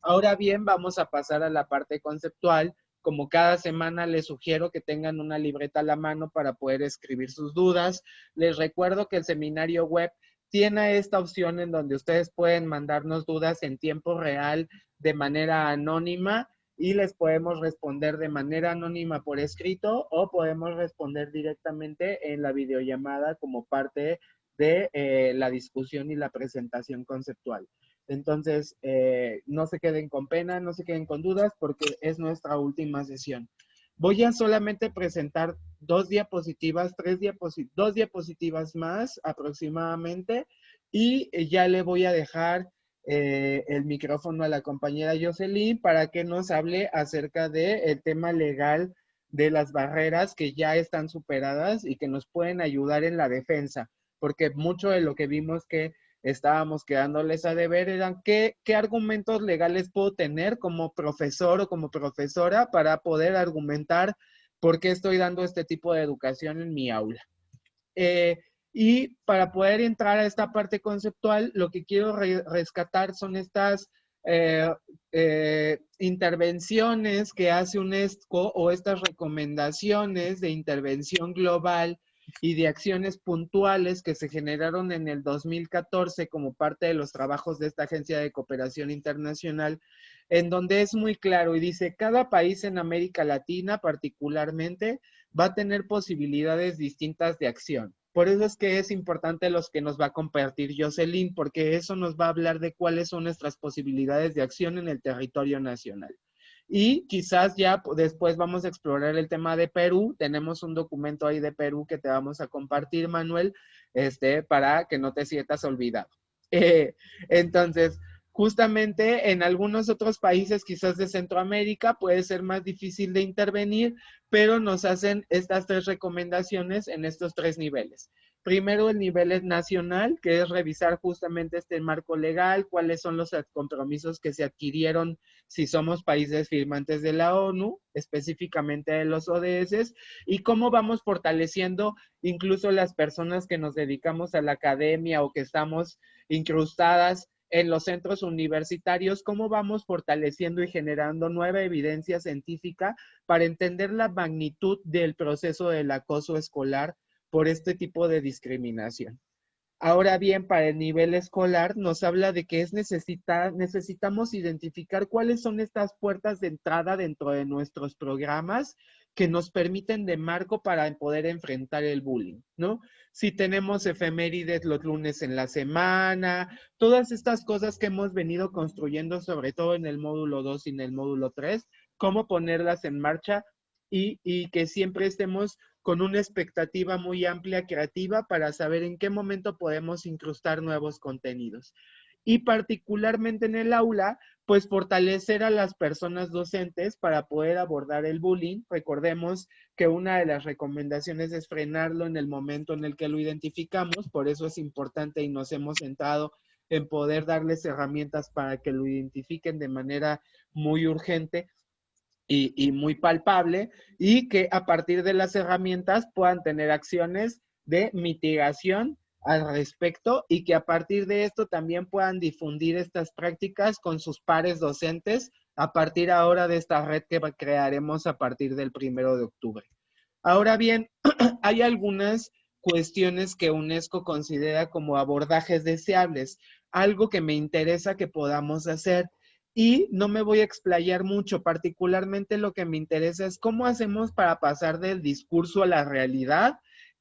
[SPEAKER 1] Ahora bien, vamos a pasar a la parte conceptual. Como cada semana les sugiero que tengan una libreta a la mano para poder escribir sus dudas. Les recuerdo que el seminario web tiene esta opción en donde ustedes pueden mandarnos dudas en tiempo real de manera anónima y les podemos responder de manera anónima por escrito o podemos responder directamente en la videollamada como parte de la discusión y la presentación conceptual. Entonces, no se queden con pena, no se queden con dudas porque es nuestra última sesión. Voy a solamente presentar dos diapositivas más aproximadamente y ya le voy a dejar el micrófono a la compañera Jocelyn para que nos hable acerca del tema legal de las barreras que ya están superadas y que nos pueden ayudar en la defensa, porque mucho de lo que vimos que estábamos quedándoles a deber eran qué argumentos legales puedo tener como profesor o como profesora para poder argumentar por qué estoy dando este tipo de educación en mi aula. Y para poder entrar a esta parte conceptual, lo que quiero rescatar son estas intervenciones que hace UNESCO o estas recomendaciones de intervención global y de acciones puntuales que se generaron en el 2014 como parte de los trabajos de esta Agencia de Cooperación Internacional, en donde es muy claro y dice, cada país en América Latina particularmente va a tener posibilidades distintas de acción. Por eso es que es importante los que nos va a compartir Jocelyn, porque eso nos va a hablar de cuáles son nuestras posibilidades de acción en el territorio nacional. Y quizás ya después vamos a explorar el tema de Perú. Tenemos un documento ahí de Perú que te vamos a compartir, Manuel, para que no te sientas olvidado. Entonces, justamente en algunos otros países, quizás de Centroamérica, puede ser más difícil de intervenir, pero nos hacen estas 3 recomendaciones en estos 3 niveles. Primero, el nivel nacional, que es revisar justamente este marco legal, cuáles son los compromisos que se adquirieron si somos países firmantes de la ONU, específicamente de los ODS, y cómo vamos fortaleciendo incluso las personas que nos dedicamos a la academia o que estamos incrustadas en los centros universitarios, cómo vamos fortaleciendo y generando nueva evidencia científica para entender la magnitud del proceso del acoso escolar por este tipo de discriminación. Ahora bien, para el nivel escolar nos habla de que necesitamos identificar cuáles son estas puertas de entrada dentro de nuestros programas que nos permiten de marco para poder enfrentar el bullying, ¿no? Si tenemos efemérides los lunes en la semana, todas estas cosas que hemos venido construyendo, sobre todo en el módulo 2 y en el módulo 3, cómo ponerlas en marcha y que siempre estemos con una expectativa muy amplia, creativa, para saber en qué momento podemos incrustar nuevos contenidos. Y particularmente en el aula, pues fortalecer a las personas docentes para poder abordar el bullying. Recordemos que una de las recomendaciones es frenarlo en el momento en el que lo identificamos, por eso es importante y nos hemos centrado en poder darles herramientas para que lo identifiquen de manera muy urgente y muy palpable, y que a partir de las herramientas puedan tener acciones de mitigación al respecto y que a partir de esto también puedan difundir estas prácticas con sus pares docentes a partir ahora de esta red que crearemos a partir del 1 de octubre. Ahora bien, hay algunas cuestiones que UNESCO considera como abordajes deseables, algo que me interesa que podamos hacer. Y no me voy a explayar mucho, particularmente lo que me interesa es cómo hacemos para pasar del discurso a la realidad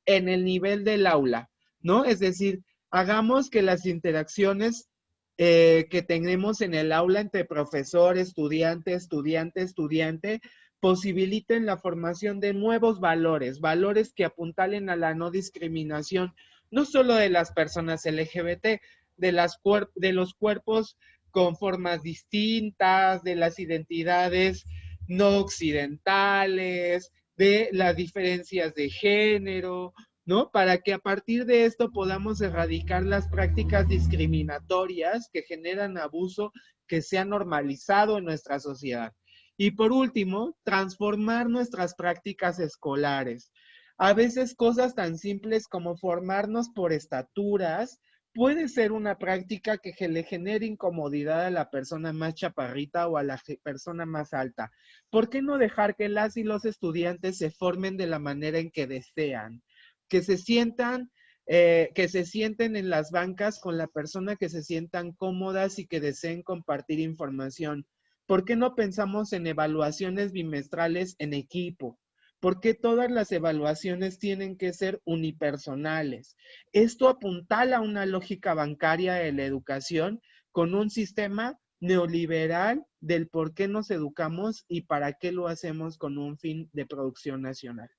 [SPEAKER 1] en el nivel del aula, ¿no? Es decir, hagamos que las interacciones que tenemos en el aula entre profesor, estudiante, estudiante, posibiliten la formación de nuevos valores, valores que apuntalen a la no discriminación, no solo de las personas LGBT, de los cuerpos con formas distintas, de las identidades no occidentales, de las diferencias de género, ¿no? Para que a partir de esto podamos erradicar las prácticas discriminatorias que generan abuso que se ha normalizado en nuestra sociedad. Y por último, transformar nuestras prácticas escolares. A veces cosas tan simples como formarnos por estaturas puede ser una práctica que le genere incomodidad a la persona más chaparrita o a la persona más alta. ¿Por qué no dejar que las y los estudiantes se formen de la manera en que desean? Que se sienten en las bancas con la persona que se sientan cómodas y que deseen compartir información. ¿Por qué no pensamos en evaluaciones bimestrales en equipo? ¿Por qué todas las evaluaciones tienen que ser unipersonales? Esto apuntala a una lógica bancaria de la educación con un sistema neoliberal del por qué nos educamos y para qué lo hacemos con un fin de producción nacional.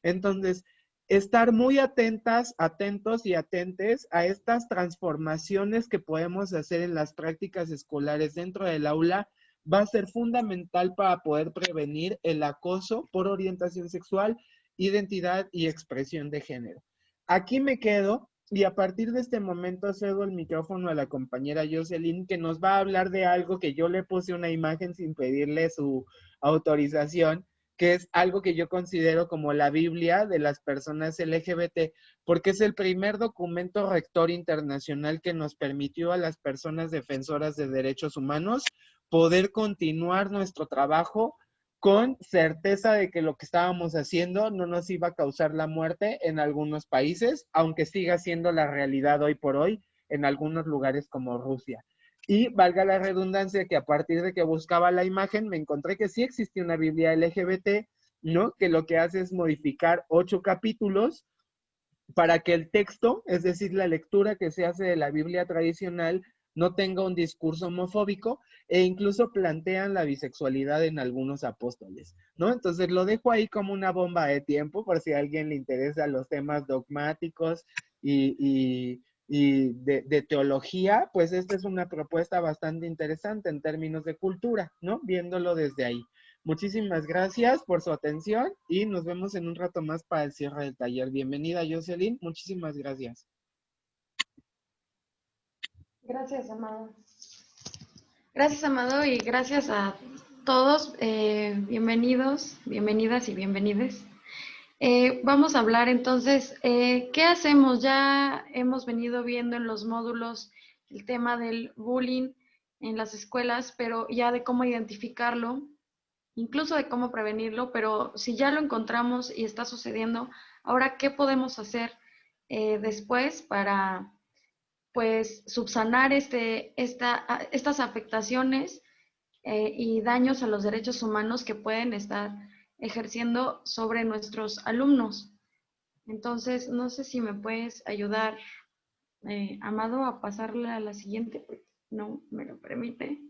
[SPEAKER 1] Entonces, estar muy atentas, atentos y atentes a estas transformaciones que podemos hacer en las prácticas escolares dentro del aula va a ser fundamental para poder prevenir el acoso por orientación sexual, identidad y expresión de género. Aquí me quedo y a partir de este momento cedo el micrófono a la compañera Jocelyn, que nos va a hablar de algo que yo le puse una imagen sin pedirle su autorización, que es algo que yo considero como la Biblia de las personas LGBT, porque es el primer documento rector internacional que nos permitió a las personas defensoras de derechos humanos poder continuar nuestro trabajo con certeza de que lo que estábamos haciendo no nos iba a causar la muerte en algunos países, aunque siga siendo la realidad hoy por hoy en algunos lugares como Rusia. Y valga la redundancia que a partir de que buscaba la imagen me encontré que sí existe una Biblia LGBT, ¿no? Que lo que hace es modificar 8 capítulos para que el texto, es decir, la lectura que se hace de la Biblia tradicional, no tenga un discurso homofóbico e incluso plantean la bisexualidad en algunos apóstoles, ¿no? Entonces lo dejo ahí como una bomba de tiempo por si a alguien le interesa los temas dogmáticos y de teología, pues esta es una propuesta bastante interesante en términos de cultura, ¿no? Viéndolo desde ahí. Muchísimas gracias por su atención y nos vemos en un rato más para el cierre del taller. Bienvenida, Jocelyn. Muchísimas gracias.
[SPEAKER 3] Gracias, Amado. Gracias, Amado, y gracias a todos. Bienvenidos, bienvenidas y bienvenides. Vamos a hablar entonces, ¿qué hacemos? Ya hemos venido viendo en los módulos el tema del bullying en las escuelas, pero ya de cómo identificarlo, incluso de cómo prevenirlo, pero si ya lo encontramos y está sucediendo, ahora, ¿qué podemos hacer después para, pues, subsanar estas afectaciones y daños a los derechos humanos que pueden estar ejerciendo sobre nuestros alumnos? Entonces, no sé si me puedes ayudar, Amado, a pasarle a la siguiente, porque no me lo permite.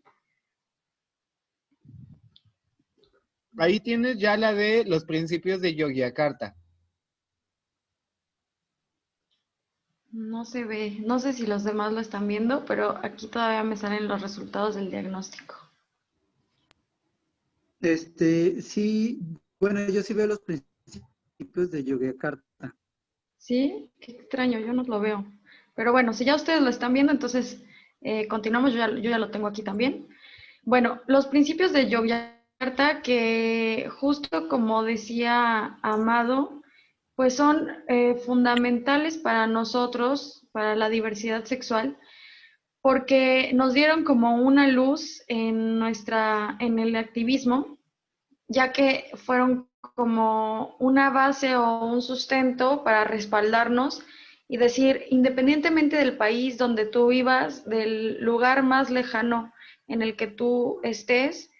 [SPEAKER 1] Ahí tienes ya la de los principios de Yogyakarta.
[SPEAKER 3] No se ve, no sé si los demás lo están viendo, pero aquí todavía me salen los resultados del diagnóstico.
[SPEAKER 2] Sí, bueno, yo sí veo los principios de Yogyakarta.
[SPEAKER 3] ¿Sí? Qué extraño, yo no lo veo. Pero bueno, si ya ustedes lo están viendo, entonces continuamos, yo ya lo tengo aquí también. Bueno, los principios de Yogyakarta, que justo como decía Amado, pues son fundamentales para nosotros, para la diversidad sexual, porque nos dieron como una luz en el activismo, ya que fueron como una base o un sustento para respaldarnos y decir, independientemente del país donde tú vivas, del lugar más lejano en el que tú estés,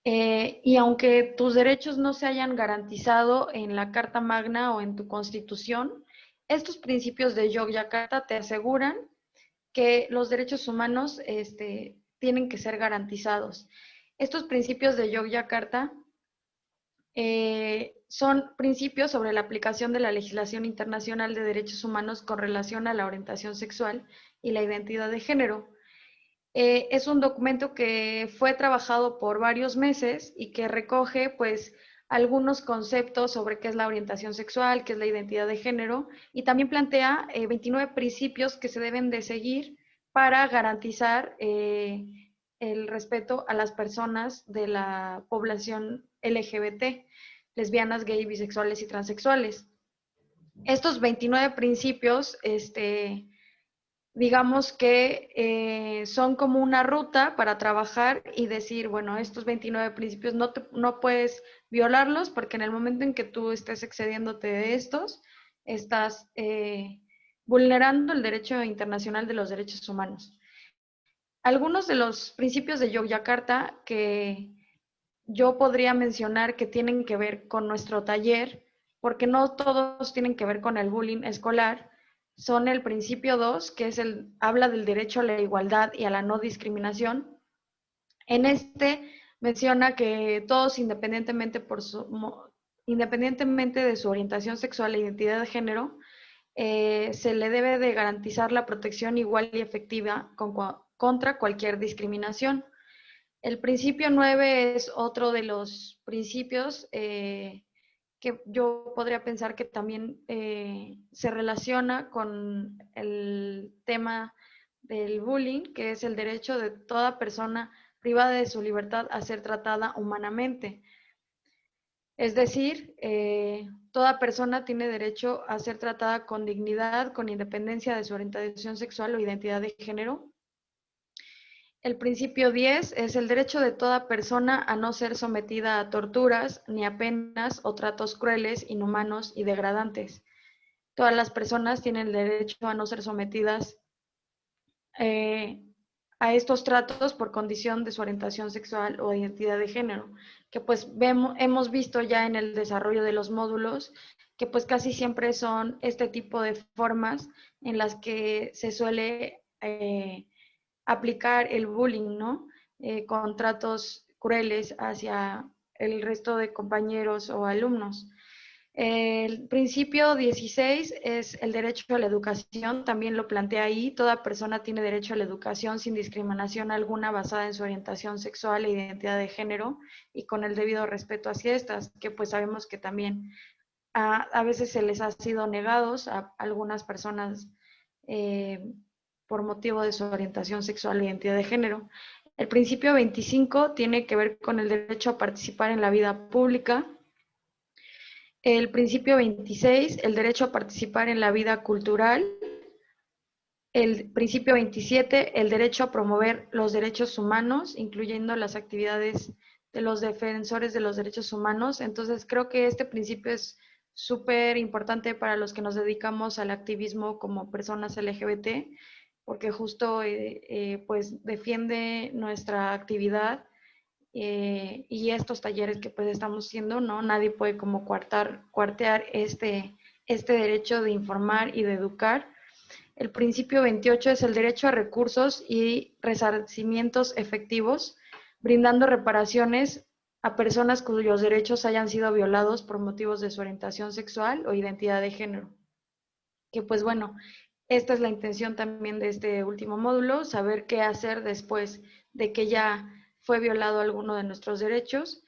[SPEAKER 3] y aunque tus derechos no se hayan garantizado en la Carta Magna o en tu Constitución, estos principios de Yogyakarta te aseguran que los derechos humanos tienen que ser garantizados. Estos principios de Yogyakarta son principios sobre la aplicación de la legislación internacional de derechos humanos con relación a la orientación sexual y la identidad de género. Es un documento que fue trabajado por varios meses y que recoge, pues, algunos conceptos sobre qué es la orientación sexual, qué es la identidad de género, y también plantea 29 principios que se deben de seguir para garantizar el respeto a las personas de la población LGBT, lesbianas, gay, bisexuales y transexuales. Estos 29 principios, digamos que son como una ruta para trabajar y decir, bueno, estos 29 principios no puedes violarlos porque en el momento en que tú estés excediéndote de estos, estás vulnerando el derecho internacional de los derechos humanos. Algunos de los principios de Yogyakarta que yo podría mencionar que tienen que ver con nuestro taller, porque no todos tienen que ver con el bullying escolar, son el principio 2, que es habla del derecho a la igualdad y a la no discriminación. En este menciona que todos, independientemente de su orientación sexual e identidad de género, se le debe de garantizar la protección igual y efectiva contra cualquier discriminación. El principio 9 es otro de los principios que yo podría pensar que también se relaciona con el tema del bullying, que es el derecho de toda persona privada de su libertad a ser tratada humanamente. Es decir, toda persona tiene derecho a ser tratada con dignidad, con independencia de su orientación sexual o identidad de género. El principio 10 es el derecho de toda persona a no ser sometida a torturas, ni a penas o tratos crueles, inhumanos y degradantes. Todas las personas tienen el derecho a no ser sometidas a estos tratos por condición de su orientación sexual o identidad de género, que pues hemos visto ya en el desarrollo de los módulos, que pues casi siempre son este tipo de formas en las que se suele aplicar el bullying, ¿no? Con tratos crueles hacia el resto de compañeros o alumnos. El principio 16 es el derecho a la educación, también lo plantea ahí, toda persona tiene derecho a la educación sin discriminación alguna basada en su orientación sexual e identidad de género y con el debido respeto hacia estas, que pues sabemos que también a veces se les ha sido negados a algunas personas eh, por motivo de su orientación sexual e identidad de género. El principio 25 tiene que ver con el derecho a participar en la vida pública. El principio 26, el derecho a participar en la vida cultural. El principio 27, el derecho a promover los derechos humanos, incluyendo las actividades de los defensores de los derechos humanos. Entonces, creo que este principio es súper importante para los que nos dedicamos al activismo como personas LGBT, porque justo pues defiende nuestra actividad y estos talleres que pues estamos haciendo, ¿no? Nadie puede como cuartear este derecho de informar y de educar. El principio 28 es el derecho a recursos y resarcimientos efectivos, brindando reparaciones a personas cuyos derechos hayan sido violados por motivos de su orientación sexual o identidad de género. Que pues bueno, esta es la intención también de este último módulo, saber qué hacer después de que ya fue violado alguno de nuestros derechos.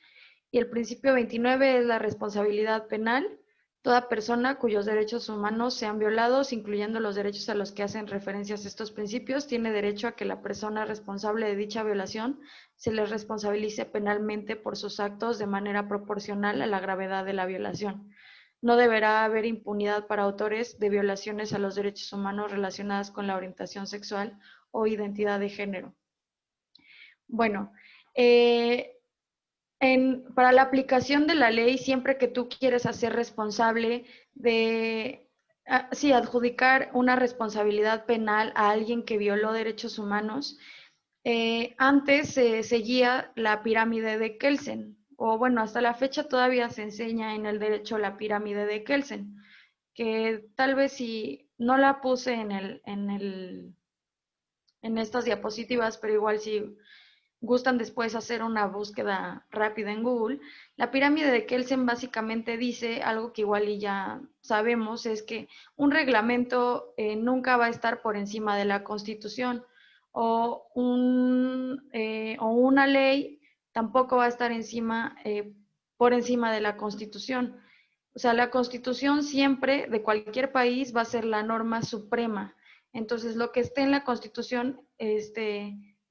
[SPEAKER 3] Y el principio 29 es la responsabilidad penal. Toda persona cuyos derechos humanos sean violados, incluyendo los derechos a los que hacen referencias estos principios, tiene derecho a que la persona responsable de dicha violación se les responsabilice penalmente por sus actos de manera proporcional a la gravedad de la violación. No deberá haber impunidad para autores de violaciones a los derechos humanos relacionadas con la orientación sexual o identidad de género. Bueno, para la aplicación de la ley, siempre que tú quieres hacer responsable de, sí, adjudicar una responsabilidad penal a alguien que violó derechos humanos, antes se seguía la pirámide de Kelsen, o bueno, hasta la fecha todavía se enseña en el derecho la pirámide de Kelsen, que tal vez si no la puse en estas diapositivas, pero igual si gustan después hacer una búsqueda rápida en Google, la pirámide de Kelsen básicamente dice algo que igual y ya sabemos, es que un reglamento nunca va a estar por encima de la Constitución o una ley tampoco va a estar por encima de la Constitución. O sea, la Constitución siempre de cualquier país va a ser la norma suprema. Entonces, lo que esté en la Constitución,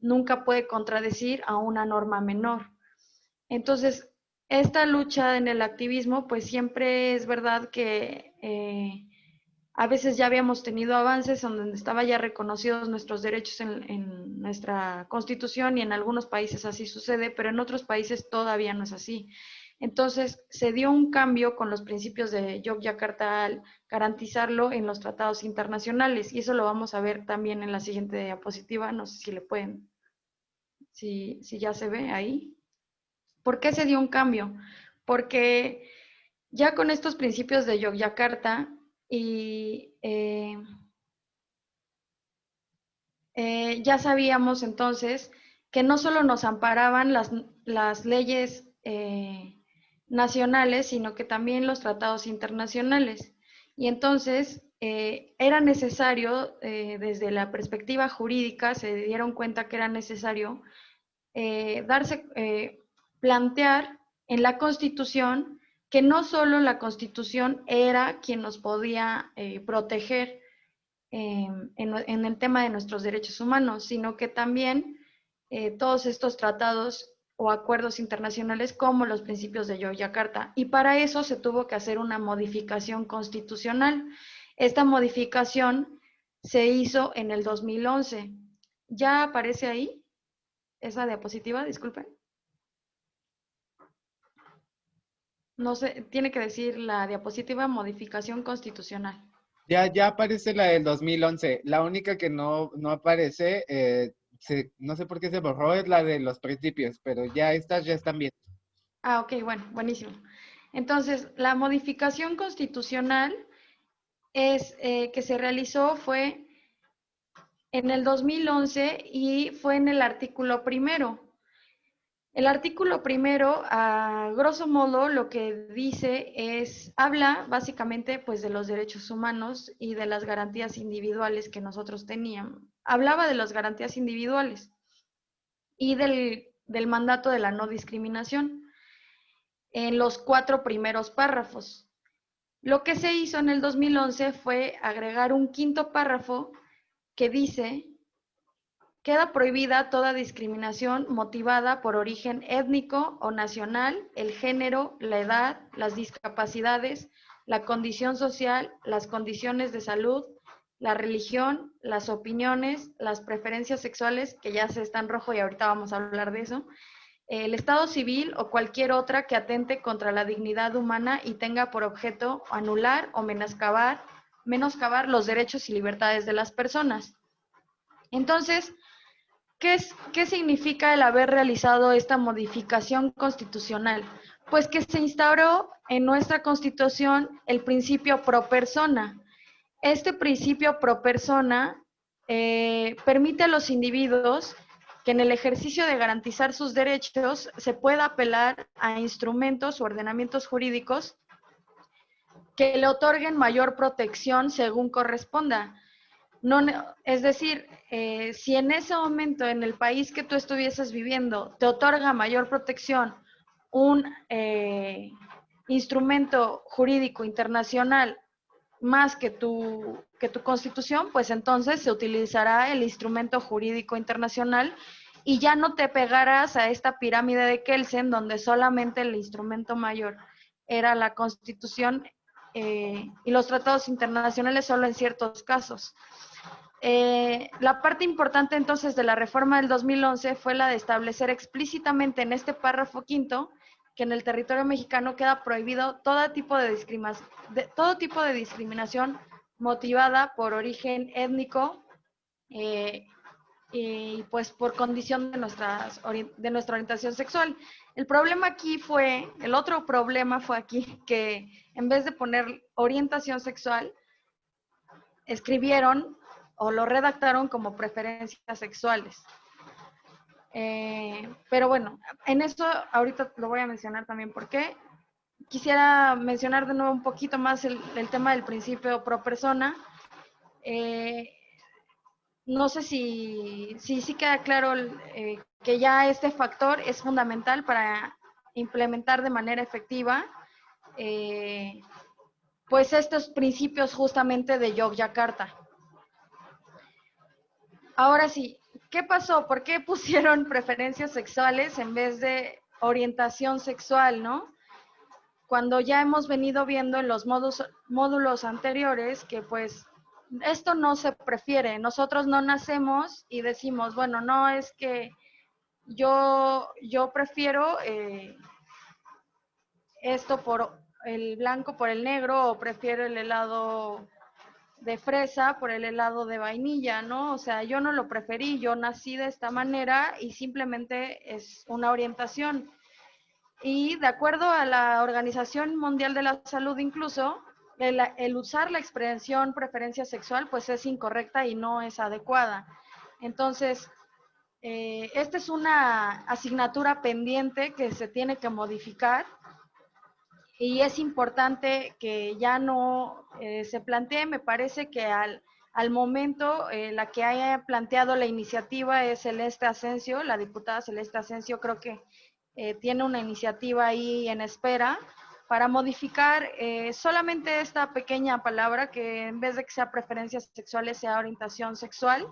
[SPEAKER 3] nunca puede contradecir a una norma menor. Entonces, esta lucha en el activismo, pues siempre es verdad que a veces ya habíamos tenido avances donde estaban ya reconocidos nuestros derechos en nuestra Constitución y en algunos países así sucede, pero en otros países todavía no es así. Entonces, se dio un cambio con los principios de Yogyakarta al garantizarlo en los tratados internacionales y eso lo vamos a ver también en la siguiente diapositiva, no sé si le pueden, si ya se ve ahí. ¿Por qué se dio un cambio? Porque ya con estos principios de Yogyakarta y ya sabíamos entonces que no solo nos amparaban las leyes nacionales, sino que también los tratados internacionales. Y entonces era necesario, desde la perspectiva jurídica, se dieron cuenta que era necesario plantear en la Constitución que no solo la Constitución era quien nos podía proteger en el tema de nuestros derechos humanos, sino que también todos estos tratados o acuerdos internacionales como los principios de Yogyakarta. Y para eso se tuvo que hacer una modificación constitucional. Esta modificación se hizo en el 2011. ¿Ya aparece ahí esa diapositiva? Disculpen. No sé, tiene que decir la diapositiva modificación constitucional.
[SPEAKER 1] Ya aparece la del 2011. La única que no aparece, no sé por qué se borró, es la de los principios, pero ya estas ya están bien.
[SPEAKER 3] Ah, ok, bueno, buenísimo. Entonces, la modificación constitucional que se realizó fue en el 2011 y fue en el artículo primero. El artículo primero, a grosso modo, lo que dice es, habla básicamente pues de los derechos humanos y de las garantías individuales que nosotros teníamos. Hablaba de las garantías individuales y del mandato de la no discriminación en los 4 primeros párrafos. Lo que se hizo en el 2011 fue agregar un quinto párrafo que dice: queda prohibida toda discriminación motivada por origen étnico o nacional, el género, la edad, las discapacidades, la condición social, las condiciones de salud, la religión, las opiniones, las preferencias sexuales, que ya se está en rojo y ahorita vamos a hablar de eso, el estado civil o cualquier otra que atente contra la dignidad humana y tenga por objeto anular o menoscabar los derechos y libertades de las personas. Entonces, ¿qué significa el haber realizado esta modificación constitucional? Pues que se instauró en nuestra Constitución el principio pro persona. Este principio pro persona permite a los individuos que en el ejercicio de garantizar sus derechos se pueda apelar a instrumentos o ordenamientos jurídicos que le otorguen mayor protección según corresponda. No, es decir, si en ese momento en el país que tú estuvieses viviendo te otorga mayor protección un instrumento jurídico internacional más que tu constitución, pues entonces se utilizará el instrumento jurídico internacional y ya no te pegarás a esta pirámide de Kelsen donde solamente el instrumento mayor era la constitución y los tratados internacionales solo en ciertos casos. La parte importante entonces de la reforma del 2011 fue la de establecer explícitamente en este párrafo quinto que en el territorio mexicano queda prohibido todo tipo de discriminación motivada por origen étnico y pues por condición de nuestra orientación sexual. El otro problema fue aquí que en vez de poner orientación sexual, escribieron o lo redactaron como preferencias sexuales. Pero bueno, en eso ahorita lo voy a mencionar también porque quisiera mencionar de nuevo un poquito más el tema del principio pro persona. No sé si queda claro que ya este factor es fundamental para implementar de manera efectiva pues estos principios justamente de Yogyakarta. Ahora sí, ¿qué pasó? ¿Por qué pusieron preferencias sexuales en vez de orientación sexual, no? Cuando ya hemos venido viendo en los módulos anteriores que pues esto no se prefiere. Nosotros no nacemos y decimos, bueno, no es que yo prefiero esto por el blanco por el negro o prefiero el helado de fresa por el helado de vainilla, ¿no? O sea, yo no lo preferí, yo nací de esta manera y simplemente es una orientación. Y de acuerdo a la Organización Mundial de la Salud incluso, el usar la expresión preferencia sexual pues es incorrecta y no es adecuada. Entonces, esta es una asignatura pendiente que se tiene que modificar y es importante que ya no se plantee. Me parece que al momento la que haya planteado la iniciativa es Celeste Asensio, la diputada Celeste Asensio. Creo que tiene una iniciativa ahí en espera para modificar solamente esta pequeña palabra, que en vez de que sea preferencias sexuales sea orientación sexual,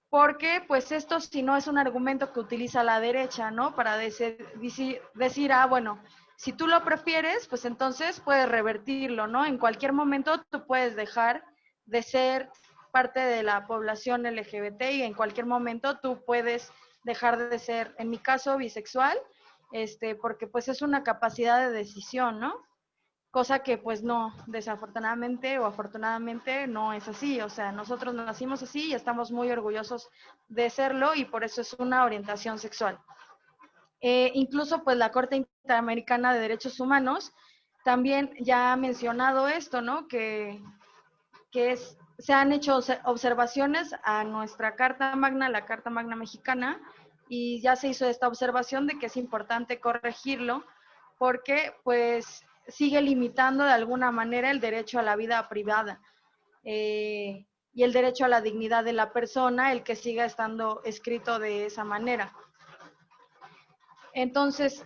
[SPEAKER 3] porque pues esto si no es un argumento que utiliza la derecha, ¿no? Para decir, bueno, si tú lo prefieres, pues entonces puedes revertirlo, ¿no? En cualquier momento tú puedes dejar de ser parte de la población LGBT y en cualquier momento tú puedes dejar de ser, en mi caso, bisexual, porque pues es una capacidad de decisión, ¿no? Cosa que pues no, desafortunadamente o afortunadamente no es así. O sea, nosotros nacimos así y estamos muy orgullosos de serlo y por eso es una orientación sexual. Incluso pues la Corte Interamericana de Derechos Humanos también ya ha mencionado esto, ¿no? Que es se han hecho observaciones a nuestra Carta Magna, la Carta Magna Mexicana, y ya se hizo esta observación de que es importante corregirlo porque pues sigue limitando de alguna manera el derecho a la vida privada y el derecho a la dignidad de la persona, el que siga estando escrito de esa manera. Entonces,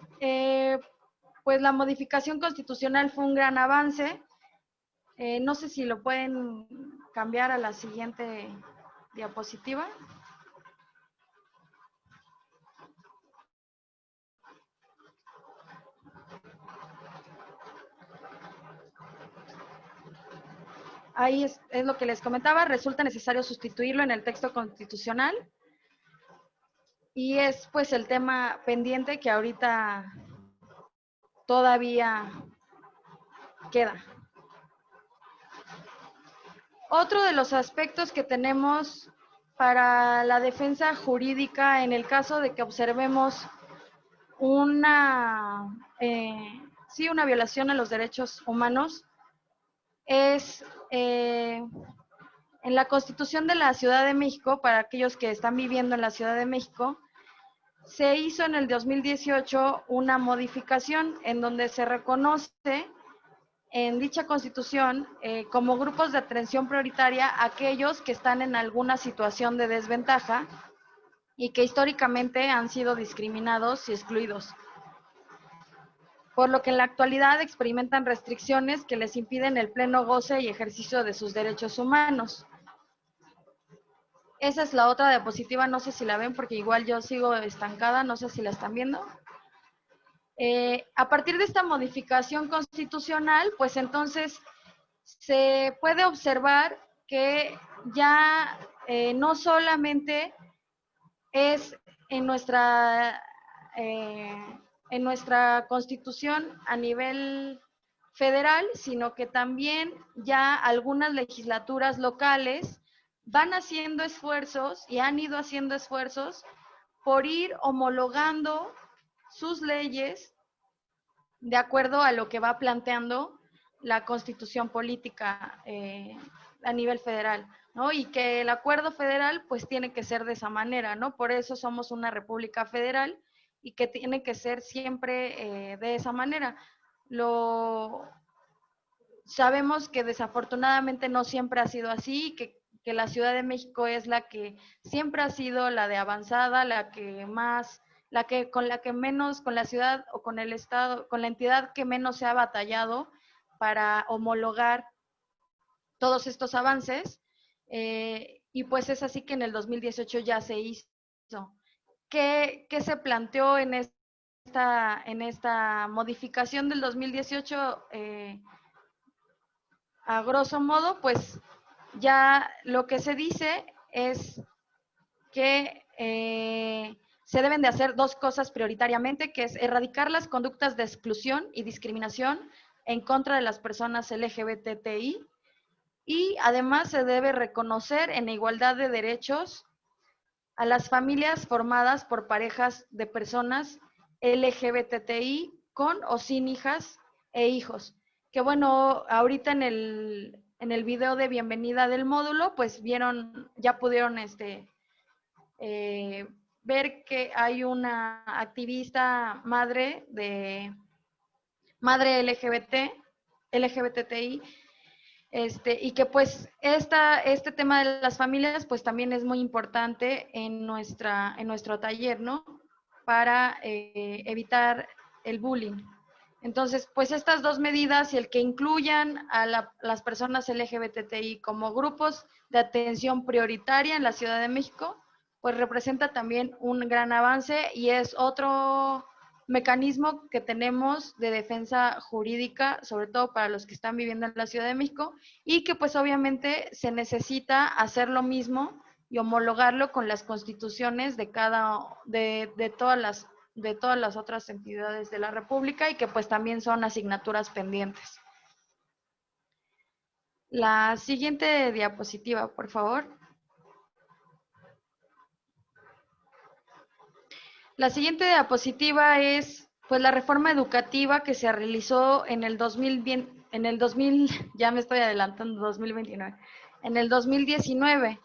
[SPEAKER 3] pues la modificación constitucional fue un gran avance. No sé si lo pueden cambiar a la siguiente diapositiva. Ahí es lo que les comentaba, resulta necesario sustituirlo en el texto constitucional y es pues el tema pendiente que ahorita todavía queda. Otro de los aspectos que tenemos para la defensa jurídica en el caso de que observemos una violación a los derechos humanos es en la Constitución de la Ciudad de México, para aquellos que están viviendo en la Ciudad de México, se hizo en el 2018 una modificación en donde se reconoce en dicha Constitución como grupos de atención prioritaria aquellos que están en alguna situación de desventaja y que históricamente han sido discriminados y excluidos, por lo que en la actualidad experimentan restricciones que les impiden el pleno goce y ejercicio de sus derechos humanos. Esa es la otra diapositiva, no sé si la ven porque igual yo sigo estancada, no sé si la están viendo. A partir de esta modificación constitucional, pues entonces se puede observar que ya no solamente es en nuestra Constitución a nivel federal, sino que también ya algunas legislaturas locales van haciendo esfuerzos y han ido haciendo esfuerzos por ir homologando sus leyes de acuerdo a lo que va planteando la Constitución política a nivel federal, ¿no? Y que el acuerdo federal pues tiene que ser de esa manera, ¿no? Por eso somos una república federal y que tiene que ser siempre de esa manera. Sabemos que desafortunadamente no siempre ha sido así, que la Ciudad de México es la que siempre ha sido la de avanzada, la que más, con la que menos, con la ciudad o con el estado, con la entidad que menos se ha batallado para homologar todos estos avances, y pues es así que en el 2018 ya se hizo. ¿Qué se planteó en esta modificación del 2018? A grosso modo, pues ya lo que se dice es que se deben de hacer dos cosas prioritariamente, que es erradicar las conductas de exclusión y discriminación en contra de las personas LGBTI y además se debe reconocer en igualdad de derechos a las familias formadas por parejas de personas LGBTI con o sin hijas e hijos. Que bueno, ahorita en el video de bienvenida del módulo, pues vieron, ya pudieron ver que hay una activista madre LGBTI, y que pues este tema de las familias pues también es muy importante en nuestro taller, ¿no? Para evitar el bullying. Entonces, pues estas dos medidas y el que incluyan a las personas LGBTI como grupos de atención prioritaria en la Ciudad de México, pues representa también un gran avance y es otro mecanismo que tenemos de defensa jurídica, sobre todo para los que están viviendo en la Ciudad de México, y que pues obviamente se necesita hacer lo mismo y homologarlo con las constituciones de todas las otras entidades de la República y que pues también son asignaturas pendientes. La siguiente diapositiva, por favor. La siguiente diapositiva es pues la reforma educativa que se realizó en el 2000, ya me estoy adelantando, 2029, en el 2019.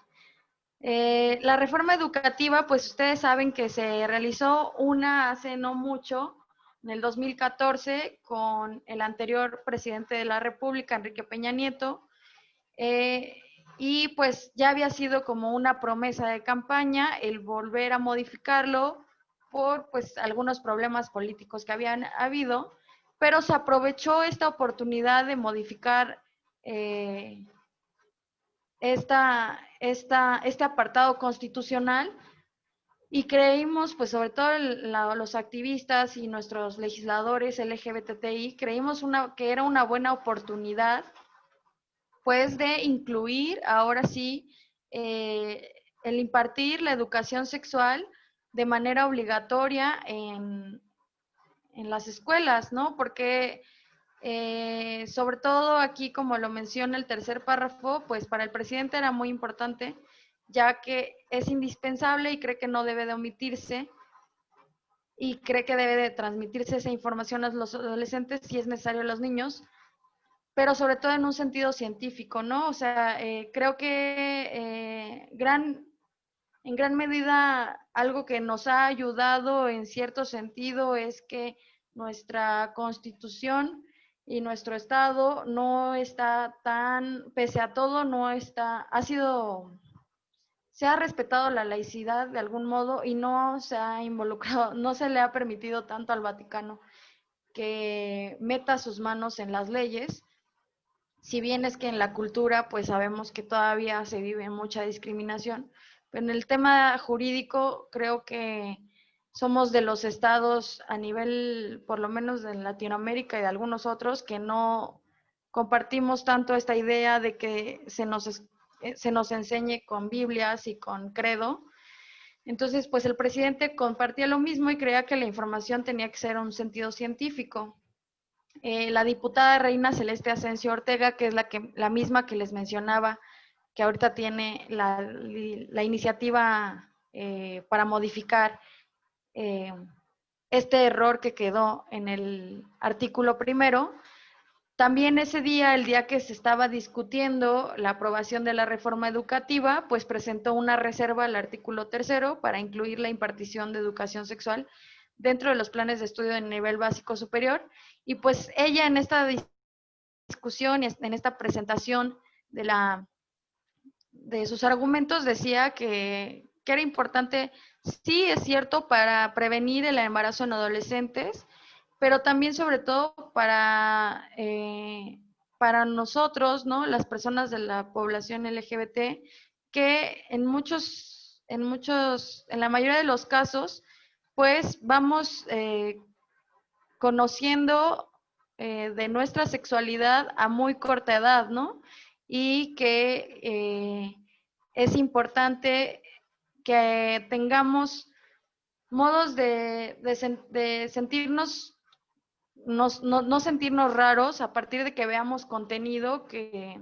[SPEAKER 3] La reforma educativa, pues ustedes saben que se realizó una hace no mucho, en el 2014, con el anterior presidente de la República, Enrique Peña Nieto, y pues ya había sido como una promesa de campaña el volver a modificarlo por pues algunos problemas políticos que habían habido, pero se aprovechó esta oportunidad de modificar este apartado constitucional y creímos, pues sobre todo los activistas y nuestros legisladores LGBTI, creímos que era una buena oportunidad pues de incluir ahora sí el impartir la educación sexual de manera obligatoria en las escuelas, ¿no? Porque sobre todo aquí, como lo menciona el tercer párrafo, pues para el presidente era muy importante, ya que es indispensable y cree que no debe de omitirse y cree que debe de transmitirse esa información a los adolescentes si es necesario a los niños, pero sobre todo en un sentido científico, ¿no? O sea, creo que en gran medida algo que nos ha ayudado en cierto sentido es que nuestra Constitución y nuestro Estado no está tan, pese a todo, no está, se ha respetado la laicidad de algún modo y no se ha involucrado, no se le ha permitido tanto al Vaticano que meta sus manos en las leyes. Si bien es que en la cultura, pues sabemos que todavía se vive mucha discriminación, pero en el tema jurídico creo que somos de los estados a nivel, por lo menos de Latinoamérica y de algunos otros, que no compartimos tanto esta idea de que se nos enseñe con Biblias y con credo. Entonces, pues el presidente compartía lo mismo y creía que la información tenía que ser un sentido científico. La diputada Reina Celeste Asensio Ortega, que es la misma que les mencionaba, que ahorita tiene la iniciativa para modificar este error que quedó en el artículo primero. También ese día, el día que se estaba discutiendo la aprobación de la reforma educativa, pues presentó una reserva al artículo tercero para incluir la impartición de educación sexual dentro de los planes de estudio de nivel básico superior. Y pues ella en esta discusión y en esta presentación de sus argumentos decía que era importante, sí es cierto, para prevenir el embarazo en adolescentes, pero también sobre todo para nosotros, ¿no? Las personas de la población LGBT, que en la mayoría de los casos, pues vamos conociendo de nuestra sexualidad a muy corta edad, ¿no? Y que es importante que tengamos modos de sentirnos, no sentirnos raros a partir de que veamos contenido que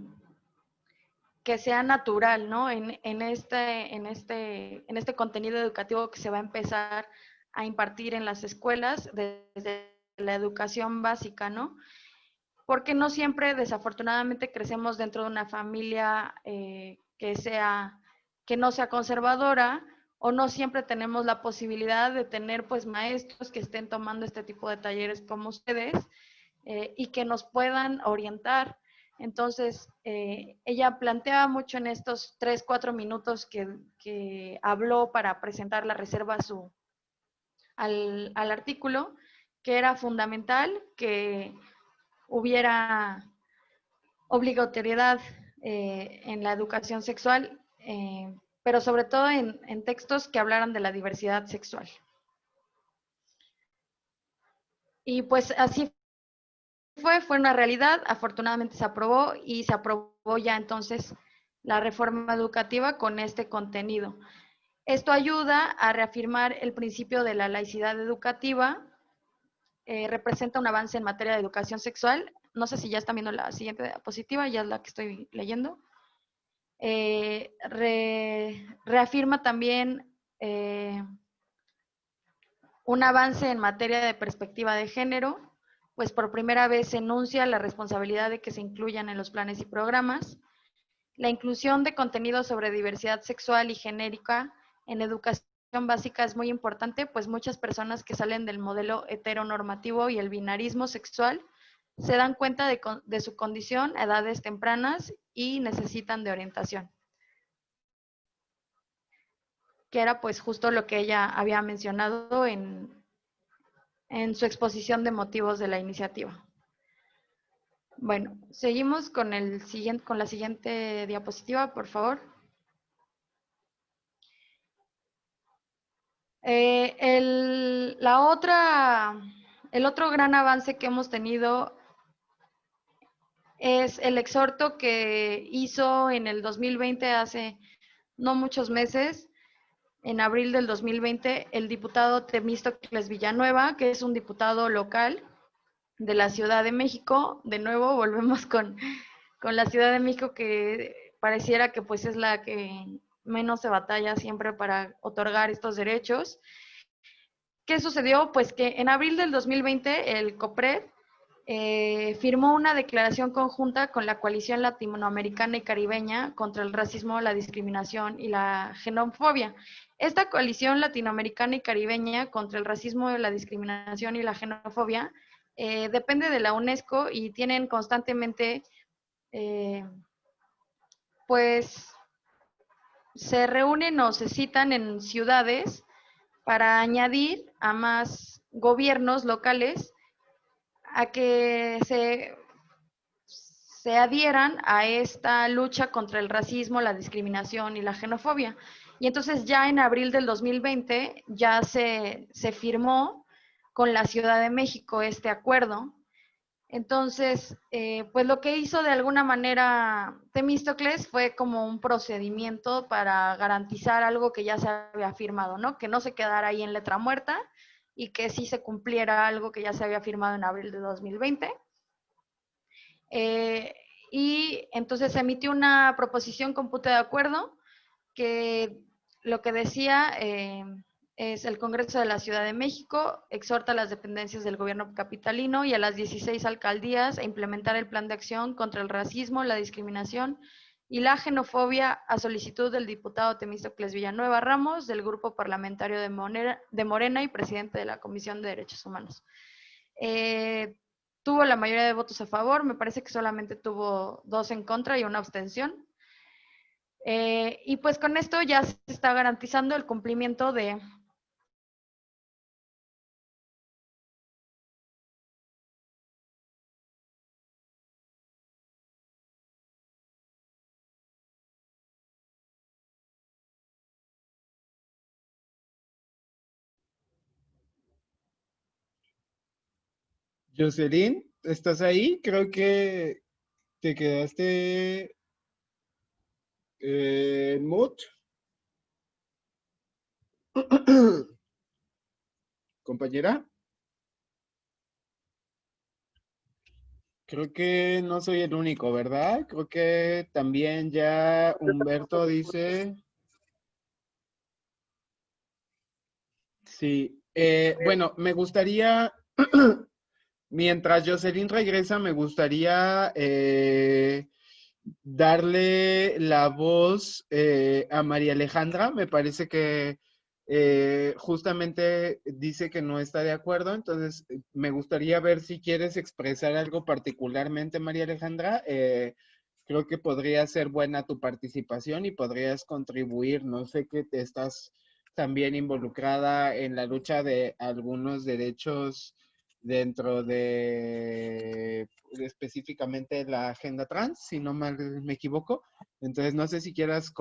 [SPEAKER 3] sea natural, ¿no? En este contenido educativo que se va a empezar a impartir en las escuelas desde la educación básica, ¿no? Porque no siempre, desafortunadamente, crecemos dentro de una familia que no sea conservadora, o no siempre tenemos la posibilidad de tener pues maestros que estén tomando este tipo de talleres como ustedes y que nos puedan orientar. Entonces, ella planteaba mucho en estos 3, 4 minutos que habló para presentar la reserva al artículo, que era fundamental que hubiera obligatoriedad en la educación sexual, pero sobre todo en textos que hablaran de la diversidad sexual. Y pues así fue una realidad, afortunadamente se aprobó y se aprobó ya entonces la reforma educativa con este contenido. Esto ayuda a reafirmar el principio de la laicidad educativa, representa un avance en materia de educación sexual. No sé si ya están viendo la siguiente diapositiva, ya es la que estoy leyendo. Reafirma también un avance en materia de perspectiva de género, pues por primera vez se enuncia la responsabilidad de que se incluyan en los planes y programas. La inclusión de contenido sobre diversidad sexual y genérica en educación básica es muy importante, pues muchas personas que salen del modelo heteronormativo y el binarismo sexual se dan cuenta de su condición a edades tempranas y necesitan de orientación, que era pues justo lo que ella había mencionado en su exposición de motivos de la iniciativa. Bueno, seguimos con la siguiente diapositiva, por favor. El otro gran avance que hemos tenido es el exhorto que hizo en el 2020, hace no muchos meses, en abril del 2020, el diputado Temístocles Villanueva, que es un diputado local de la Ciudad de México. De nuevo volvemos con la Ciudad de México, que pareciera que pues es la que menos se batalla siempre para otorgar estos derechos. ¿Qué sucedió? Pues que en abril del 2020 el COPRED firmó una declaración conjunta con la Coalición Latinoamericana y Caribeña contra el racismo, la discriminación y la xenofobia. Esta Coalición Latinoamericana y Caribeña contra el racismo, la discriminación y la xenofobia depende de la UNESCO y tienen constantemente, pues, se reúnen o se citan en ciudades para añadir a más gobiernos locales a que se adhieran a esta lucha contra el racismo, la discriminación y la xenofobia. Y entonces ya en abril del 2020 ya se firmó con la Ciudad de México este acuerdo. Entonces, pues lo que hizo de alguna manera Temístocles fue como un procedimiento para garantizar algo que ya se había firmado, ¿no? Que no se quedara ahí en letra muerta y que sí se cumpliera algo que ya se había firmado en abril de 2020. Y entonces se emitió una proposición con punto de acuerdo que lo que decía es: el Congreso de la Ciudad de México exhorta a las dependencias del gobierno capitalino y a las 16 alcaldías a implementar el plan de acción contra el racismo, la discriminación y la xenofobia a solicitud del diputado Temístocles Villanueva Ramos, del grupo parlamentario de Morena y presidente de la Comisión de Derechos Humanos. Tuvo la mayoría de votos a favor, me parece que solamente tuvo 2 en contra y una abstención. Y pues con esto ya se está garantizando el cumplimiento de
[SPEAKER 1] Jocelyn, ¿estás ahí? Creo que te quedaste en mute. Compañera, creo que no soy el único, ¿verdad? Creo que también ya Humberto dice... Sí, bueno, me gustaría, mientras Jocelyn regresa, me gustaría darle la voz a María Alejandra. Me parece que justamente dice que no está de acuerdo, entonces me gustaría ver si quieres expresar algo particularmente, María Alejandra. Creo que podría ser buena tu participación y podrías contribuir. No sé que te estás también involucrada en la lucha de algunos derechos dentro de específicamente la agenda trans, si no mal me equivoco. Entonces, no sé si quieras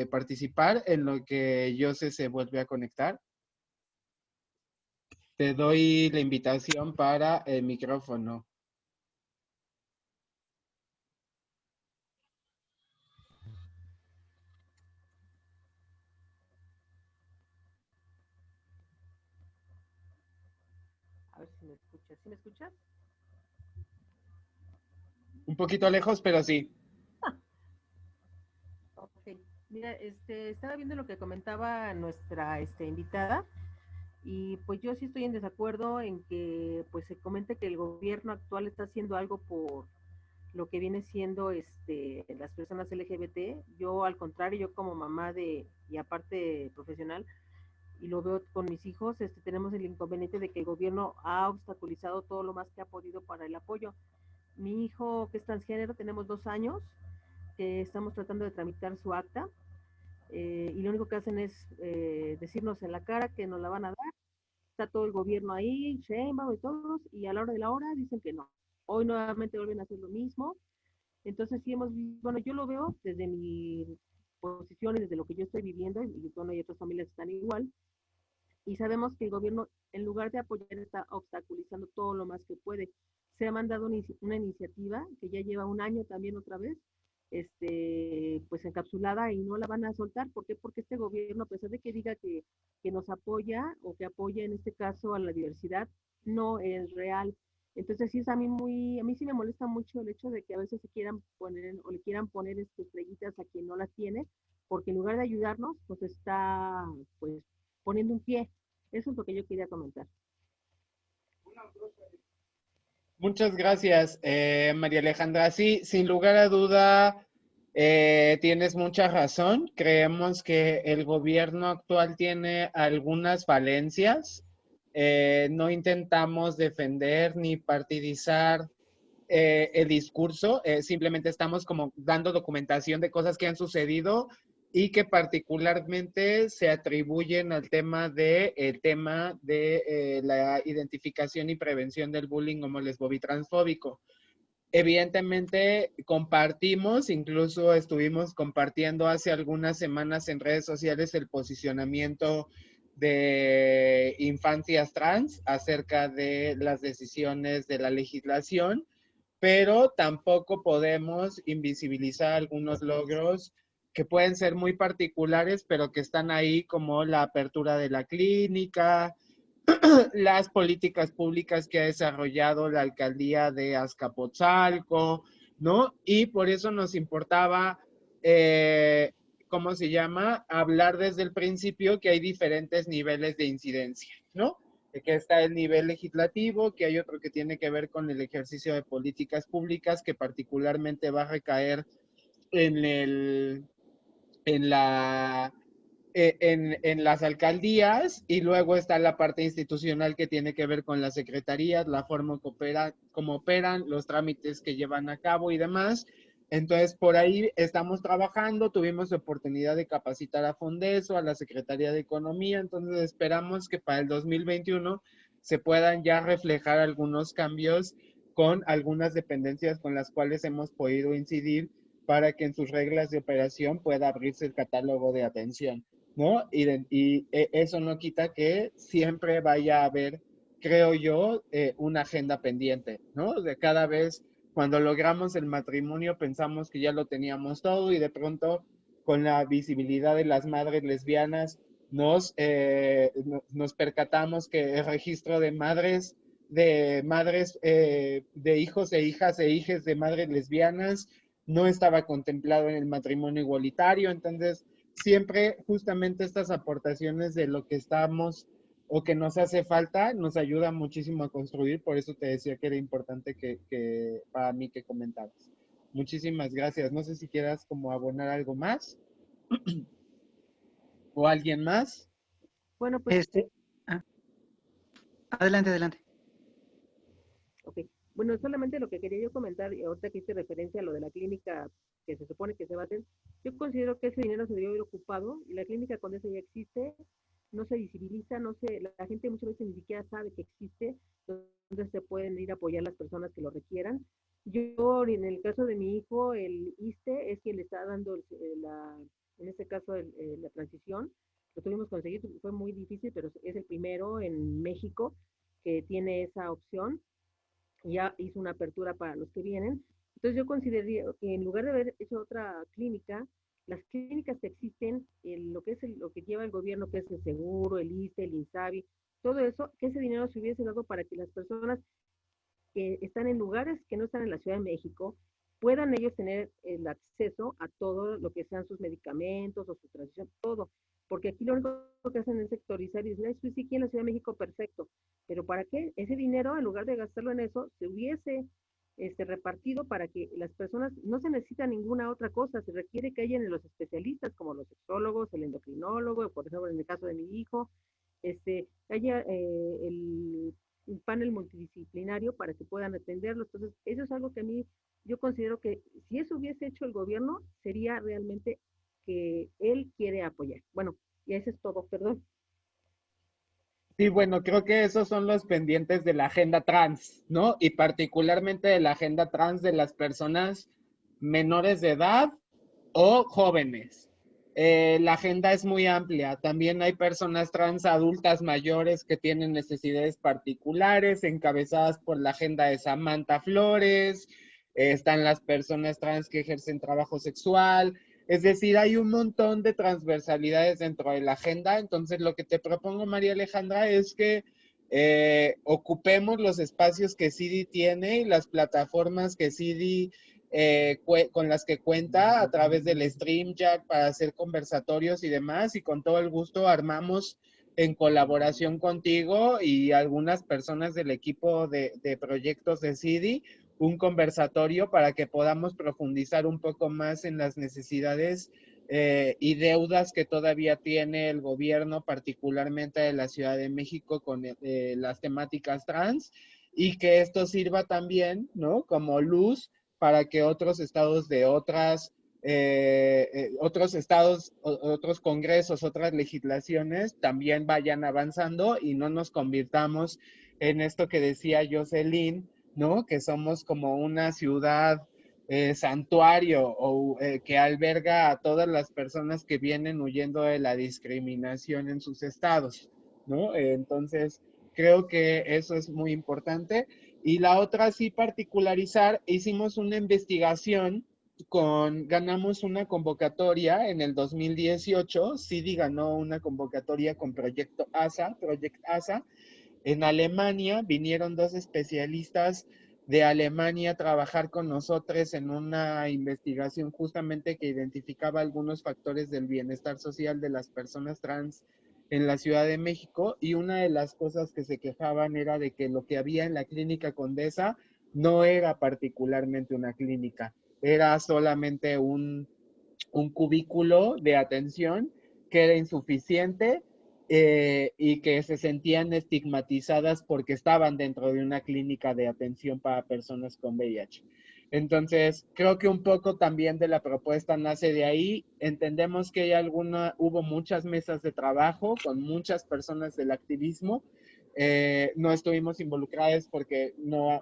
[SPEAKER 1] participar en lo que Jose se vuelve a conectar. Te doy la invitación para el micrófono.
[SPEAKER 4] A ver si me escuchas. ¿Sí me escuchas?
[SPEAKER 1] Un poquito lejos, pero sí.
[SPEAKER 4] Ok. Mira, estaba viendo lo que comentaba nuestra invitada y pues yo sí estoy en desacuerdo en que pues se comente que el gobierno actual está haciendo algo por lo que viene siendo las personas LGBT. Yo al contrario, yo como mamá y aparte profesional, y lo veo con mis hijos, tenemos el inconveniente de que el gobierno ha obstaculizado todo lo más que ha podido para el apoyo. Mi hijo, que es transgénero, tenemos 2 años, que estamos tratando de tramitar su acta, y lo único que hacen es decirnos en la cara que nos la van a dar. Está todo el gobierno ahí, Sheinbaum y todos, y a la hora de la hora dicen que no. Hoy nuevamente vuelven a hacer lo mismo. Entonces sí bueno, yo lo veo desde mi posición y desde lo que yo estoy viviendo, y bueno, y otras familias están igual, y sabemos que el gobierno, en lugar de apoyar, está obstaculizando todo lo más que puede. Se ha mandado una iniciativa que ya lleva 1 año también otra vez, pues encapsulada, y no la van a soltar. ¿Por qué? Porque este gobierno, a pesar de que diga que nos apoya o que apoya en este caso a la diversidad, no es real. Entonces sí es a mí sí me molesta mucho el hecho de que a veces se quieran poner o le quieran poner estrellitas a quien no las tiene, porque en lugar de ayudarnos, pues está pues poniendo un pie. Eso es lo que yo quería comentar.
[SPEAKER 1] Muchas gracias, María Alejandra. Sí, sin lugar a duda, tienes mucha razón. Creemos que el gobierno actual tiene algunas falencias. No intentamos defender ni partidizar el discurso, simplemente estamos como dando documentación de cosas que han sucedido y que particularmente se atribuyen al tema de la identificación y prevención del bullying homolesbo transfóbico. Evidentemente compartimos, incluso estuvimos compartiendo hace algunas semanas en redes sociales el posicionamiento de infancias trans acerca de las decisiones de la legislación, pero tampoco podemos invisibilizar algunos logros que pueden ser muy particulares, pero que están ahí, como la apertura de la clínica, las políticas públicas que ha desarrollado la alcaldía de Azcapotzalco, ¿no? Y por eso nos importaba, ¿cómo se llama? Hablar desde el principio que hay diferentes niveles de incidencia, ¿no? Que está el nivel legislativo, que hay otro que tiene que ver con el ejercicio de políticas públicas, que particularmente va a recaer en en la en las alcaldías, y luego está la parte institucional que tiene que ver con las secretarías, la forma como operan, los trámites que llevan a cabo y demás. Entonces, por ahí estamos trabajando, tuvimos oportunidad de capacitar a Fondeso, a la Secretaría de Economía, entonces esperamos que para el 2021 se puedan ya reflejar algunos cambios con algunas dependencias con las cuales hemos podido incidir para que en sus reglas de operación pueda abrirse el catálogo de atención, ¿no? Eso no quita que siempre vaya a haber, creo yo, una agenda pendiente, ¿no? De cada vez, cuando logramos el matrimonio, pensamos que ya lo teníamos todo, y de pronto, con la visibilidad de las madres lesbianas, nos percatamos que el registro de madres, de hijos e hijas e hijes de madres lesbianas no estaba contemplado en el matrimonio igualitario. Entonces, siempre justamente estas aportaciones de lo que estamos o que nos hace falta nos ayuda muchísimo a construir. Por eso te decía que era importante que para mí que comentabas. Muchísimas gracias. No sé si quieras como abonar algo más o alguien más.
[SPEAKER 4] Bueno, pues
[SPEAKER 2] Ah, adelante, adelante.
[SPEAKER 4] ok. Bueno, solamente lo que quería yo comentar, y ahorita que hice referencia a lo de la clínica que se supone que se va a hacer, yo considero que ese dinero se debió haber ocupado, y la clínica con eso ya existe, no se visibiliza, no se, la gente muchas veces ni siquiera sabe que existe, donde se pueden ir a apoyar las personas que lo requieran. Yo, en el caso de mi hijo, el ISSSTE es quien le está dando en este caso la transición. Lo tuvimos que conseguir, fue muy difícil, pero es el primero en México que tiene esa opción. Ya hizo una apertura para los que vienen. Entonces yo consideraría que en lugar de haber hecho otra clínica, las clínicas que existen, lo que es lo que lleva el gobierno, que es el seguro, el ISSSTE, el INSABI, todo eso, que ese dinero se hubiese dado para que las personas que están en lugares que no están en la Ciudad de México puedan ellos tener el acceso a todo lo que sean sus medicamentos o su transición, todo. Porque aquí lo único que hacen es sectorizar y dicen, sí, sí, aquí en la Ciudad de México, perfecto. Pero ¿para qué? Ese dinero, en lugar de gastarlo en eso, se hubiese repartido para que las personas, no se necesita ninguna otra cosa, se requiere que hayan los especialistas como los sexólogos, el endocrinólogo, por ejemplo, en el caso de mi hijo, haya un panel multidisciplinario para que puedan atenderlo. Entonces, eso es algo que a mí, yo considero que si eso hubiese hecho el gobierno, sería realmente que él quiere apoyar. Bueno, y eso es todo, perdón.
[SPEAKER 1] Sí, bueno, creo que esos son los pendientes de la agenda trans, ¿no? Y particularmente de la agenda trans de las personas menores de edad o jóvenes. La agenda es muy amplia. También hay personas trans adultas mayores que tienen necesidades particulares, encabezadas por la agenda de Samantha Flores. Están las personas trans que ejercen trabajo sexual. Es decir, hay un montón de transversalidades dentro de la agenda. Entonces, lo que te propongo, María Alejandra, es que ocupemos los espacios que CIDI tiene y las plataformas que CIDI con las que cuenta a través del StreamYard para hacer conversatorios y demás, y con todo el gusto armamos en colaboración contigo y algunas personas del equipo de proyectos de CIDI un conversatorio para que podamos profundizar un poco más en las necesidades y deudas que todavía tiene el gobierno, particularmente de la Ciudad de México, con las temáticas trans, y que esto sirva también, ¿no? Como luz para que otros estados de otros estados, otros congresos, otras legislaciones también vayan avanzando y no nos convirtamos en esto que decía Jocelyn, ¿no? Que somos como una ciudad santuario o que alberga a todas las personas que vienen huyendo de la discriminación en sus estados, ¿no? Entonces, creo que eso es muy importante. Y la otra, sí, particularizar, hicimos una investigación ganamos una convocatoria en el 2018, CIDI ganó una convocatoria con Project ASA. En Alemania vinieron dos especialistas de Alemania a trabajar con nosotros en una investigación justamente que identificaba algunos factores del bienestar social de las personas trans en la Ciudad de México, y una de las cosas que se quejaban era de que lo que había en la clínica Condesa no era particularmente una clínica, era solamente un cubículo de atención que era insuficiente y que se sentían estigmatizadas porque estaban dentro de una clínica de atención para personas con VIH. Entonces, creo que un poco también de la propuesta nace de ahí. Entendemos que hubo muchas mesas de trabajo con muchas personas del activismo. No estuvimos involucradas porque no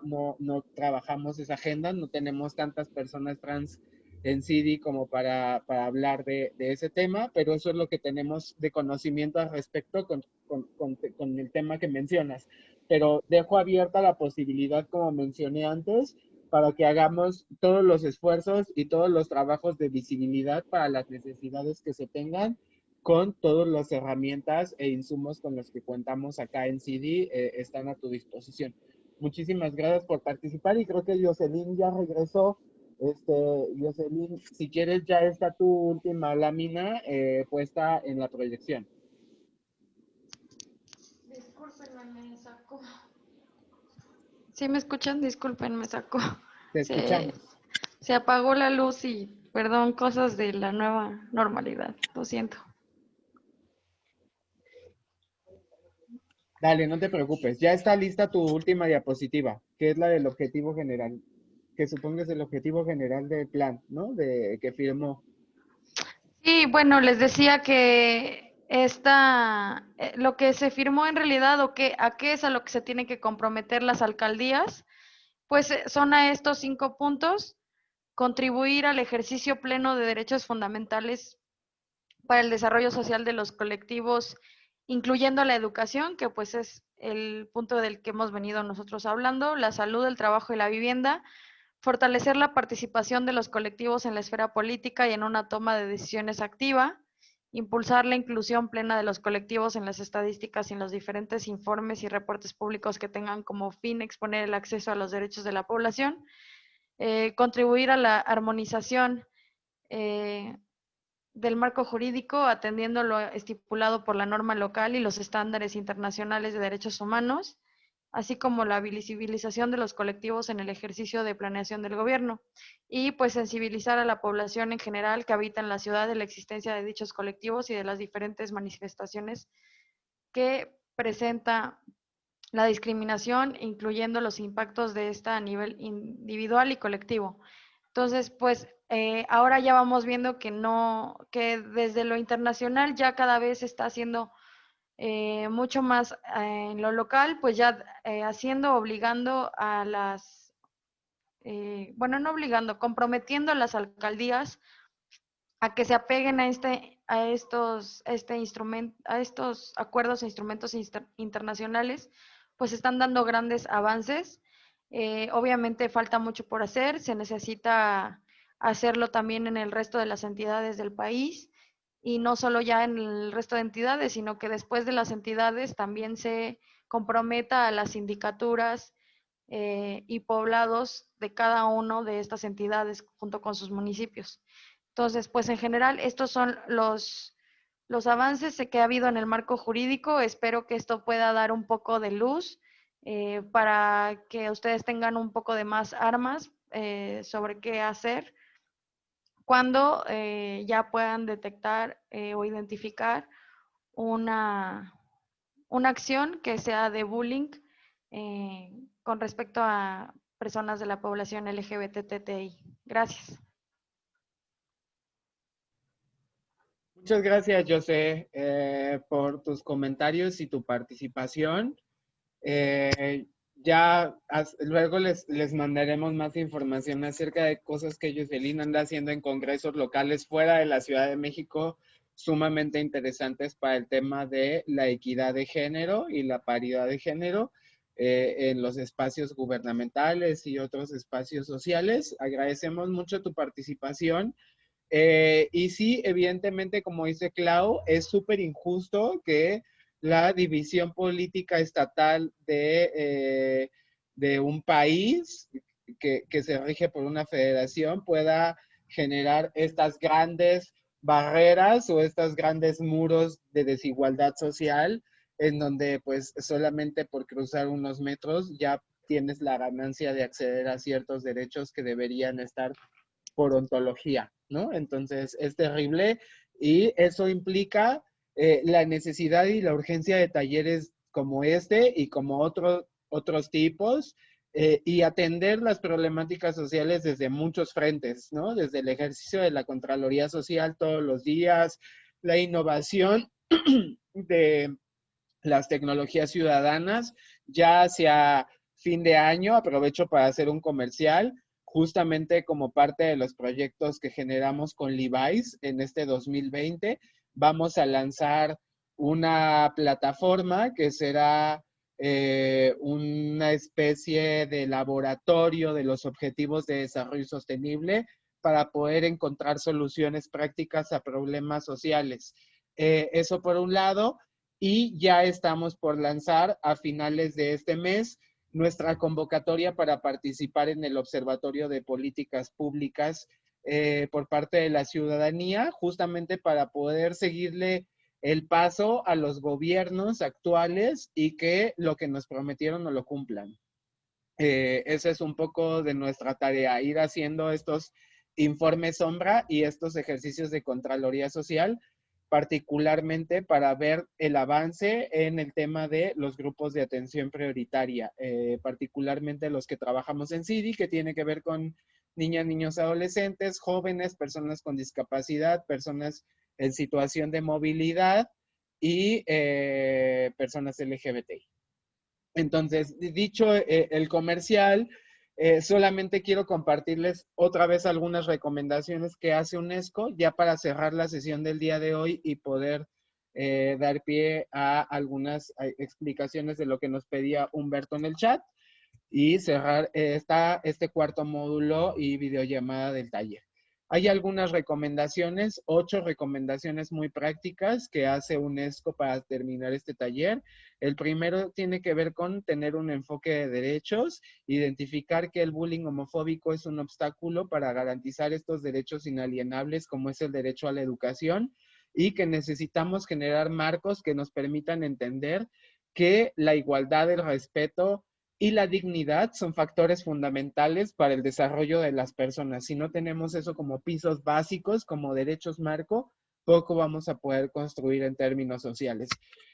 [SPEAKER 1] trabajamos esa agenda, no tenemos tantas personas trans en CIDI como para hablar de ese tema, pero eso es lo que tenemos de conocimiento al respecto con el tema que mencionas. Pero dejo abierta la posibilidad, como mencioné antes, para que hagamos todos los esfuerzos y todos los trabajos de visibilidad para las necesidades que se tengan con todas las herramientas e insumos con los que contamos acá en CIDI, están a tu disposición. Muchísimas gracias por participar y creo que Jocelyn ya regresó. Jocelyn, si quieres, ya está tu última lámina puesta en la proyección.
[SPEAKER 3] Discúlpenme, me sacó. ¿Sí me escuchan? Disculpen, me sacó.
[SPEAKER 1] Te escuchamos.
[SPEAKER 3] Se apagó la luz y, perdón, cosas de la nueva normalidad. Lo siento.
[SPEAKER 1] Dale, no te preocupes. Ya está lista tu última diapositiva, que es la del objetivo general, que supongo es el objetivo general del plan, ¿no? Que firmó.
[SPEAKER 3] Sí, bueno, les decía que lo que se firmó en realidad o a qué es a lo que se tienen que comprometer las alcaldías, pues son a estos 5 puntos: contribuir al ejercicio pleno de derechos fundamentales para el desarrollo social de los colectivos, incluyendo la educación, que pues es el punto del que hemos venido nosotros hablando, la salud, el trabajo y la vivienda, fortalecer la participación de los colectivos en la esfera política y en una toma de decisiones activa, impulsar la inclusión plena de los colectivos en las estadísticas y en los diferentes informes y reportes públicos que tengan como fin exponer el acceso a los derechos de la población, contribuir a la armonización del marco jurídico, atendiendo lo estipulado por la norma local y los estándares internacionales de derechos humanos, así como la visibilización de los colectivos en el ejercicio de planeación del gobierno y pues sensibilizar a la población en general que habita en la ciudad de la existencia de dichos colectivos y de las diferentes manifestaciones que presenta la discriminación, incluyendo los impactos de esta a nivel individual y colectivo. Entonces, pues ahora ya vamos viendo que no, que desde lo internacional ya cada vez se está haciendo mucho más en lo local, pues ya haciendo, obligando a las, bueno, no obligando, comprometiendo a las alcaldías a que se apeguen a estos acuerdos e instrumentos internacionales, pues están dando grandes avances. Obviamente falta mucho por hacer, se necesita hacerlo también en el resto de las entidades del país y no solo ya en el resto de entidades, sino que después de las entidades también se comprometa a las sindicaturas y poblados de cada uno de estas entidades junto con sus municipios. Entonces, pues en general, estos son los avances que ha habido en el marco jurídico. Espero que esto pueda dar un poco de luz para que ustedes tengan un poco de más armas sobre qué hacer cuando ya puedan detectar o identificar una, una acción que sea de bullying con respecto a personas de la población LGBTTI. Gracias.
[SPEAKER 1] Muchas gracias, José, por tus comentarios y tu participación. Luego les mandaremos más información acerca de cosas que Jocelyn anda haciendo en congresos locales fuera de la Ciudad de México, sumamente interesantes para el tema de la equidad de género y la paridad de género en los espacios gubernamentales y otros espacios sociales. Agradecemos mucho tu participación. Y sí, evidentemente, como dice Clau, es súper injusto que la división política estatal de un país que se rige por una federación pueda generar estas grandes barreras o estos grandes muros de desigualdad social en donde pues solamente por cruzar unos metros ya tienes la ganancia de acceder a ciertos derechos que deberían estar por ontología, ¿no? Entonces es terrible y eso implica la necesidad y la urgencia de talleres como este y como otros tipos y atender las problemáticas sociales desde muchos frentes, ¿no? Desde el ejercicio de la Contraloría Social todos los días, la innovación de las tecnologías ciudadanas, ya hacia fin de año, aprovecho para hacer un comercial, justamente como parte de los proyectos que generamos con Levi's en este 2020, vamos a lanzar una plataforma que será una especie de laboratorio de los objetivos de desarrollo sostenible para poder encontrar soluciones prácticas a problemas sociales. Eso por un lado, y ya estamos por lanzar a finales de este mes nuestra convocatoria para participar en el Observatorio de Políticas Públicas por parte de la ciudadanía, justamente para poder seguirle el paso a los gobiernos actuales y que lo que nos prometieron no lo cumplan. Esa es un poco de nuestra tarea, ir haciendo estos informes sombra y estos ejercicios de Contraloría Social, particularmente para ver el avance en el tema de los grupos de atención prioritaria, particularmente los que trabajamos en CIDI, que tiene que ver con niñas, niños, adolescentes, jóvenes, personas con discapacidad, personas en situación de movilidad y personas LGBTI. Entonces, dicho el comercial, solamente quiero compartirles otra vez algunas recomendaciones que hace UNESCO ya para cerrar la sesión del día de hoy y poder dar pie a algunas explicaciones de lo que nos pedía Humberto en el chat y cerrar este cuarto módulo y videollamada del taller. Hay algunas recomendaciones, 8 recomendaciones muy prácticas que hace UNESCO para terminar este taller. El primero tiene que ver con tener un enfoque de derechos, identificar que el bullying homofóbico es un obstáculo para garantizar estos derechos inalienables como es el derecho a la educación y que necesitamos generar marcos que nos permitan entender que la igualdad, el respeto y la dignidad son factores fundamentales para el desarrollo de las personas. Si no tenemos eso como pisos básicos, como derechos marco, poco vamos a poder construir en términos sociales.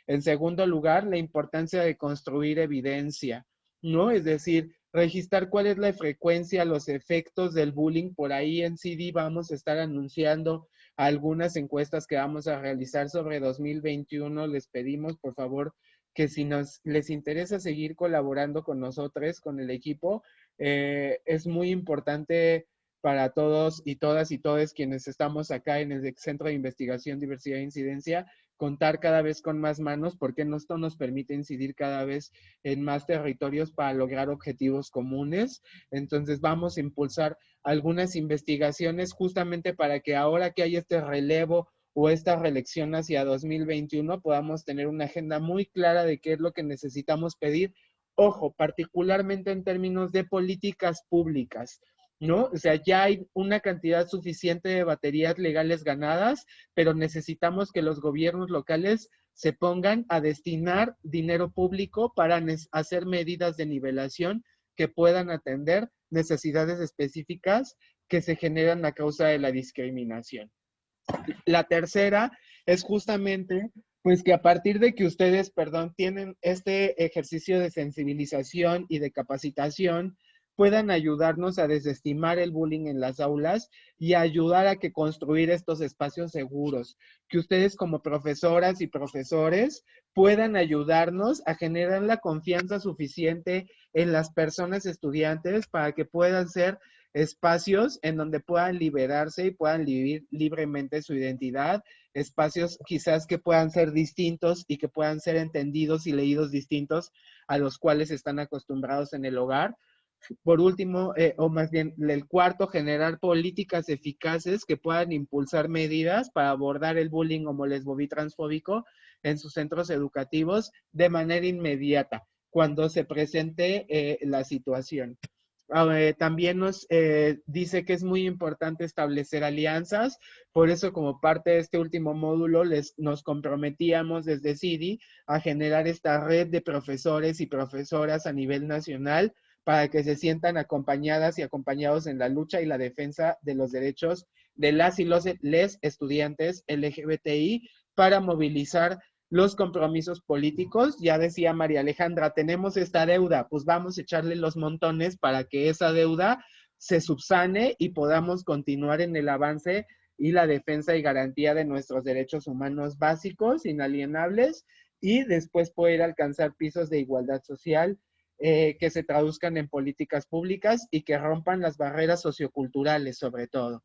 [SPEAKER 1] En segundo lugar, la importancia de construir evidencia, ¿no? Es decir, registrar cuál es la frecuencia, los efectos del bullying. Por ahí en CD vamos a estar anunciando algunas encuestas que vamos a realizar sobre 2021. Les pedimos, por favor, que si les interesa seguir colaborando con nosotros, con el equipo, es muy importante para todos y todas y todos quienes estamos acá en el Centro de Investigación, Diversidad e Incidencia, contar cada vez con más manos, porque esto nos permite incidir cada vez en más territorios para lograr objetivos comunes. Entonces vamos a impulsar algunas investigaciones justamente para que ahora que hay este relevo o esta reelección hacia 2021 podamos tener una agenda muy clara de qué es lo que necesitamos pedir. Ojo, particularmente en términos de políticas públicas, ¿no? O sea, ya hay una cantidad suficiente de baterías legales ganadas, pero necesitamos que los gobiernos locales se pongan a destinar dinero público para hacer medidas de nivelación que puedan atender necesidades específicas que se generan a causa de la discriminación. La tercera es justamente, pues que a partir de que ustedes, tienen este ejercicio de sensibilización y de capacitación, puedan ayudarnos a desestimar el bullying en las aulas y ayudar a que construir estos espacios seguros, que ustedes como profesoras y profesores puedan ayudarnos a generar la confianza suficiente en las personas estudiantes para que puedan ser espacios en donde puedan liberarse y puedan vivir libremente su identidad, espacios quizás que puedan ser distintos y que puedan ser entendidos y leídos distintos a los cuales están acostumbrados en el hogar. Por último, o más bien el cuarto, generar políticas eficaces que puedan impulsar medidas para abordar el bullying homolesbobitransfóbico en sus centros educativos de manera inmediata, cuando se presente la situación. También nos dice que es muy importante establecer alianzas, por eso como parte de este último módulo nos comprometíamos desde CIDI a generar esta red de profesores y profesoras a nivel nacional para que se sientan acompañadas y acompañados en la lucha y la defensa de los derechos de las y los estudiantes LGBTI para movilizar los compromisos políticos. Ya decía María Alejandra, tenemos esta deuda, pues vamos a echarle los montones para que esa deuda se subsane y podamos continuar en el avance y la defensa y garantía de nuestros derechos humanos básicos, inalienables, y después poder alcanzar pisos de igualdad social que se traduzcan en políticas públicas y que rompan las barreras socioculturales, sobre todo.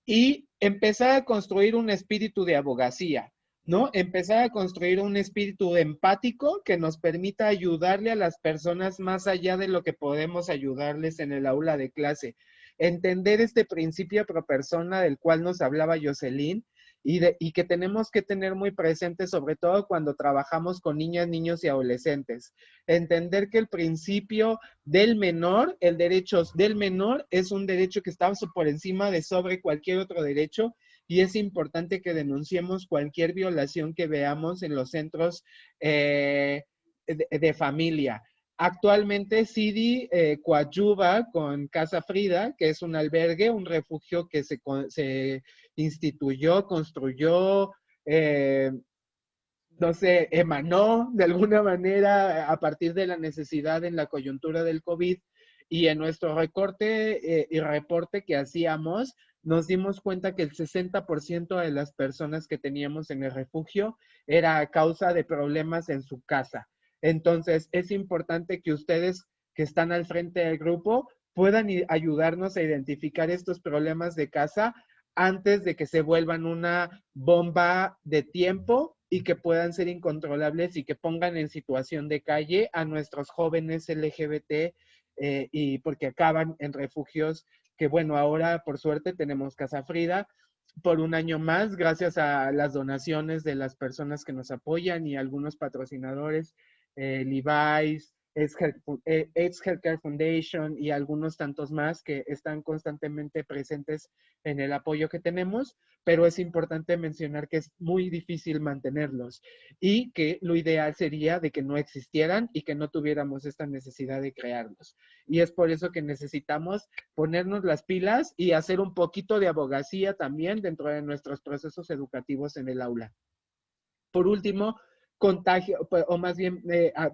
[SPEAKER 1] Y empezar a construir un espíritu de abogacía, ¿no? Empezar a construir un espíritu empático que nos permita ayudarle a las personas más allá de lo que podemos ayudarles en el aula de clase. Entender este principio pro persona del cual nos hablaba Jocelyn y que tenemos que tener muy presente, sobre todo cuando trabajamos con niñas, niños y adolescentes. Entender que el principio del menor, el derecho del menor es un derecho que está por encima de sobre cualquier otro derecho, y es importante que denunciemos cualquier violación que veamos en los centros de familia. Actualmente CIDI coadyuva con Casa Frida, que es un albergue, un refugio que se instituyó, construyó, no sé, emanó de alguna manera a partir de la necesidad en la coyuntura del COVID, y en nuestro recorte y reporte que hacíamos, nos dimos cuenta que el 60% de las personas que teníamos en el refugio era a causa de problemas en su casa. Entonces, es importante que ustedes que están al frente del grupo puedan ayudarnos a identificar estos problemas de casa antes de que se vuelvan una bomba de tiempo y que puedan ser incontrolables y que pongan en situación de calle a nuestros jóvenes LGBT y porque acaban en refugios que, bueno, ahora por suerte tenemos Casa Frida por un año más, gracias a las donaciones de las personas que nos apoyan y algunos patrocinadores, Levi's, AIDS Healthcare Foundation y algunos tantos más que están constantemente presentes en el apoyo que tenemos, pero es importante mencionar que es muy difícil mantenerlos y que lo ideal sería de que no existieran y que no tuviéramos esta necesidad de crearlos. Y es por eso que necesitamos ponernos las pilas y hacer un poquito de abogacía también dentro de nuestros procesos educativos en el aula. Por último, contagio, o más bien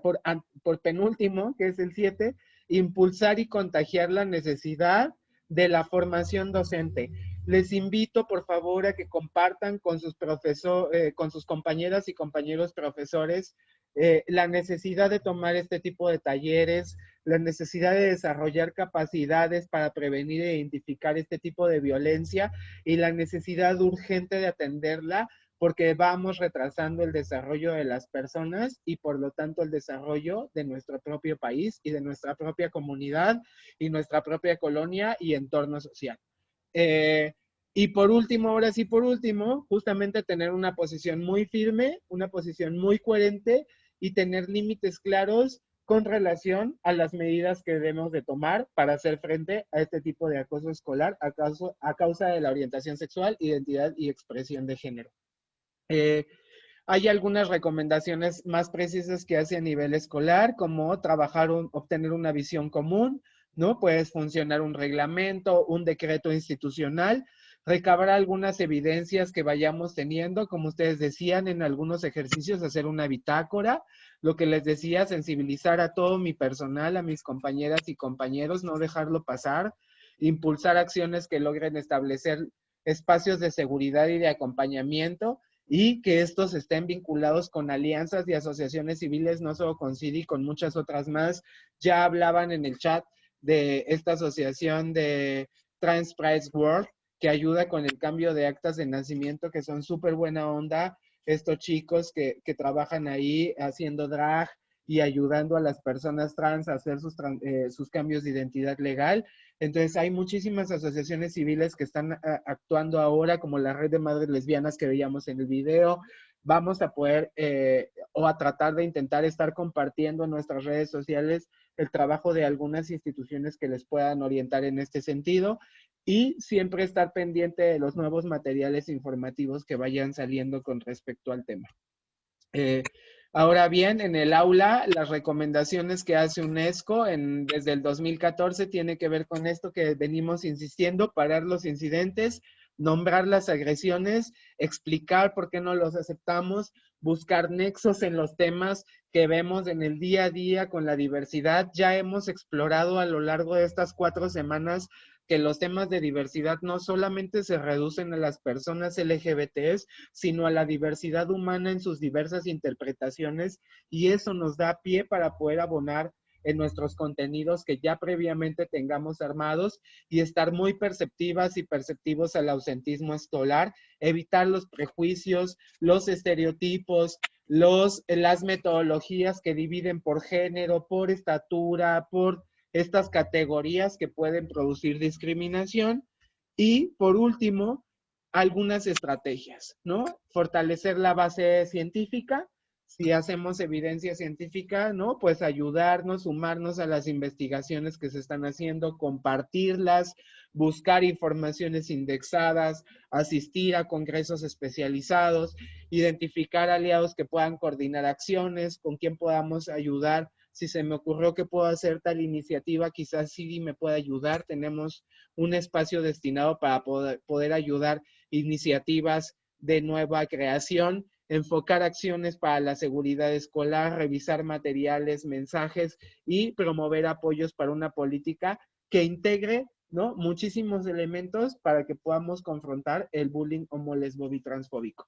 [SPEAKER 1] por penúltimo, que es el 7, impulsar y contagiar la necesidad de la formación docente. Les invito, por favor, a que compartan con con sus compañeras y compañeros profesores la necesidad de tomar este tipo de talleres, la necesidad de desarrollar capacidades para prevenir e identificar este tipo de violencia y la necesidad urgente de atenderla porque vamos retrasando el desarrollo de las personas y por lo tanto el desarrollo de nuestro propio país y de nuestra propia comunidad y nuestra propia colonia y entorno social. Y por último, ahora sí por último, justamente tener una posición muy firme, una posición muy coherente y tener límites claros con relación a las medidas que debemos de tomar para hacer frente a este tipo de acoso escolar a causa de la orientación sexual, identidad y expresión de género. Hay algunas recomendaciones más precisas que hace a nivel escolar, como obtener una visión común, ¿no? Puede funcionar un reglamento, un decreto institucional, recabar algunas evidencias que vayamos teniendo, como ustedes decían, en algunos ejercicios, hacer una bitácora, lo que les decía, sensibilizar a todo mi personal, a mis compañeras y compañeros, no dejarlo pasar, impulsar acciones que logren establecer espacios de seguridad y de acompañamiento, y que estos estén vinculados con alianzas y asociaciones civiles, no solo con CIDI, con muchas otras más. Ya hablaban en el chat de esta asociación de Trans Pride World, que ayuda con el cambio de actas de nacimiento, que son súper buena onda, estos chicos que trabajan ahí haciendo drag y ayudando a las personas trans a hacer sus cambios de identidad legal. Entonces hay muchísimas asociaciones civiles que están actuando ahora, como la Red de Madres Lesbianas que veíamos en el video. Vamos a poder o a tratar de intentar estar compartiendo en nuestras redes sociales el trabajo de algunas instituciones que les puedan orientar en este sentido y siempre estar pendiente de los nuevos materiales informativos que vayan saliendo con respecto al tema. Ahora bien, en el aula, las recomendaciones que hace UNESCO desde el 2014 tiene que ver con esto que venimos insistiendo, parar los incidentes, nombrar las agresiones, explicar por qué no los aceptamos, buscar nexos en los temas que vemos en el día a día con la diversidad. Ya hemos explorado a lo largo de estas 4 semanas que los temas de diversidad no solamente se reducen a las personas LGBTs, sino a la diversidad humana en sus diversas interpretaciones, y eso nos da pie para poder abonar en nuestros contenidos que ya previamente tengamos armados y estar muy perceptivas y perceptivos al ausentismo escolar, evitar los prejuicios, los estereotipos, las metodologías que dividen por género, por estatura, por estas categorías que pueden producir discriminación. Y por último, algunas estrategias, ¿no? Fortalecer la base científica. Si hacemos evidencia científica, ¿no? Pues ayudarnos, sumarnos a las investigaciones que se están haciendo, compartirlas, buscar informaciones indexadas, asistir a congresos especializados, identificar aliados que puedan coordinar acciones, con quien podamos ayudar. Si se me ocurrió que puedo hacer tal iniciativa, quizás CIDI me pueda ayudar. Tenemos un espacio destinado para poder ayudar iniciativas de nueva creación, enfocar acciones para la seguridad escolar, revisar materiales, mensajes y promover apoyos para una política que integre, ¿no?, muchísimos elementos para que podamos confrontar el bullying homo, lesbo, bi, transfóbico.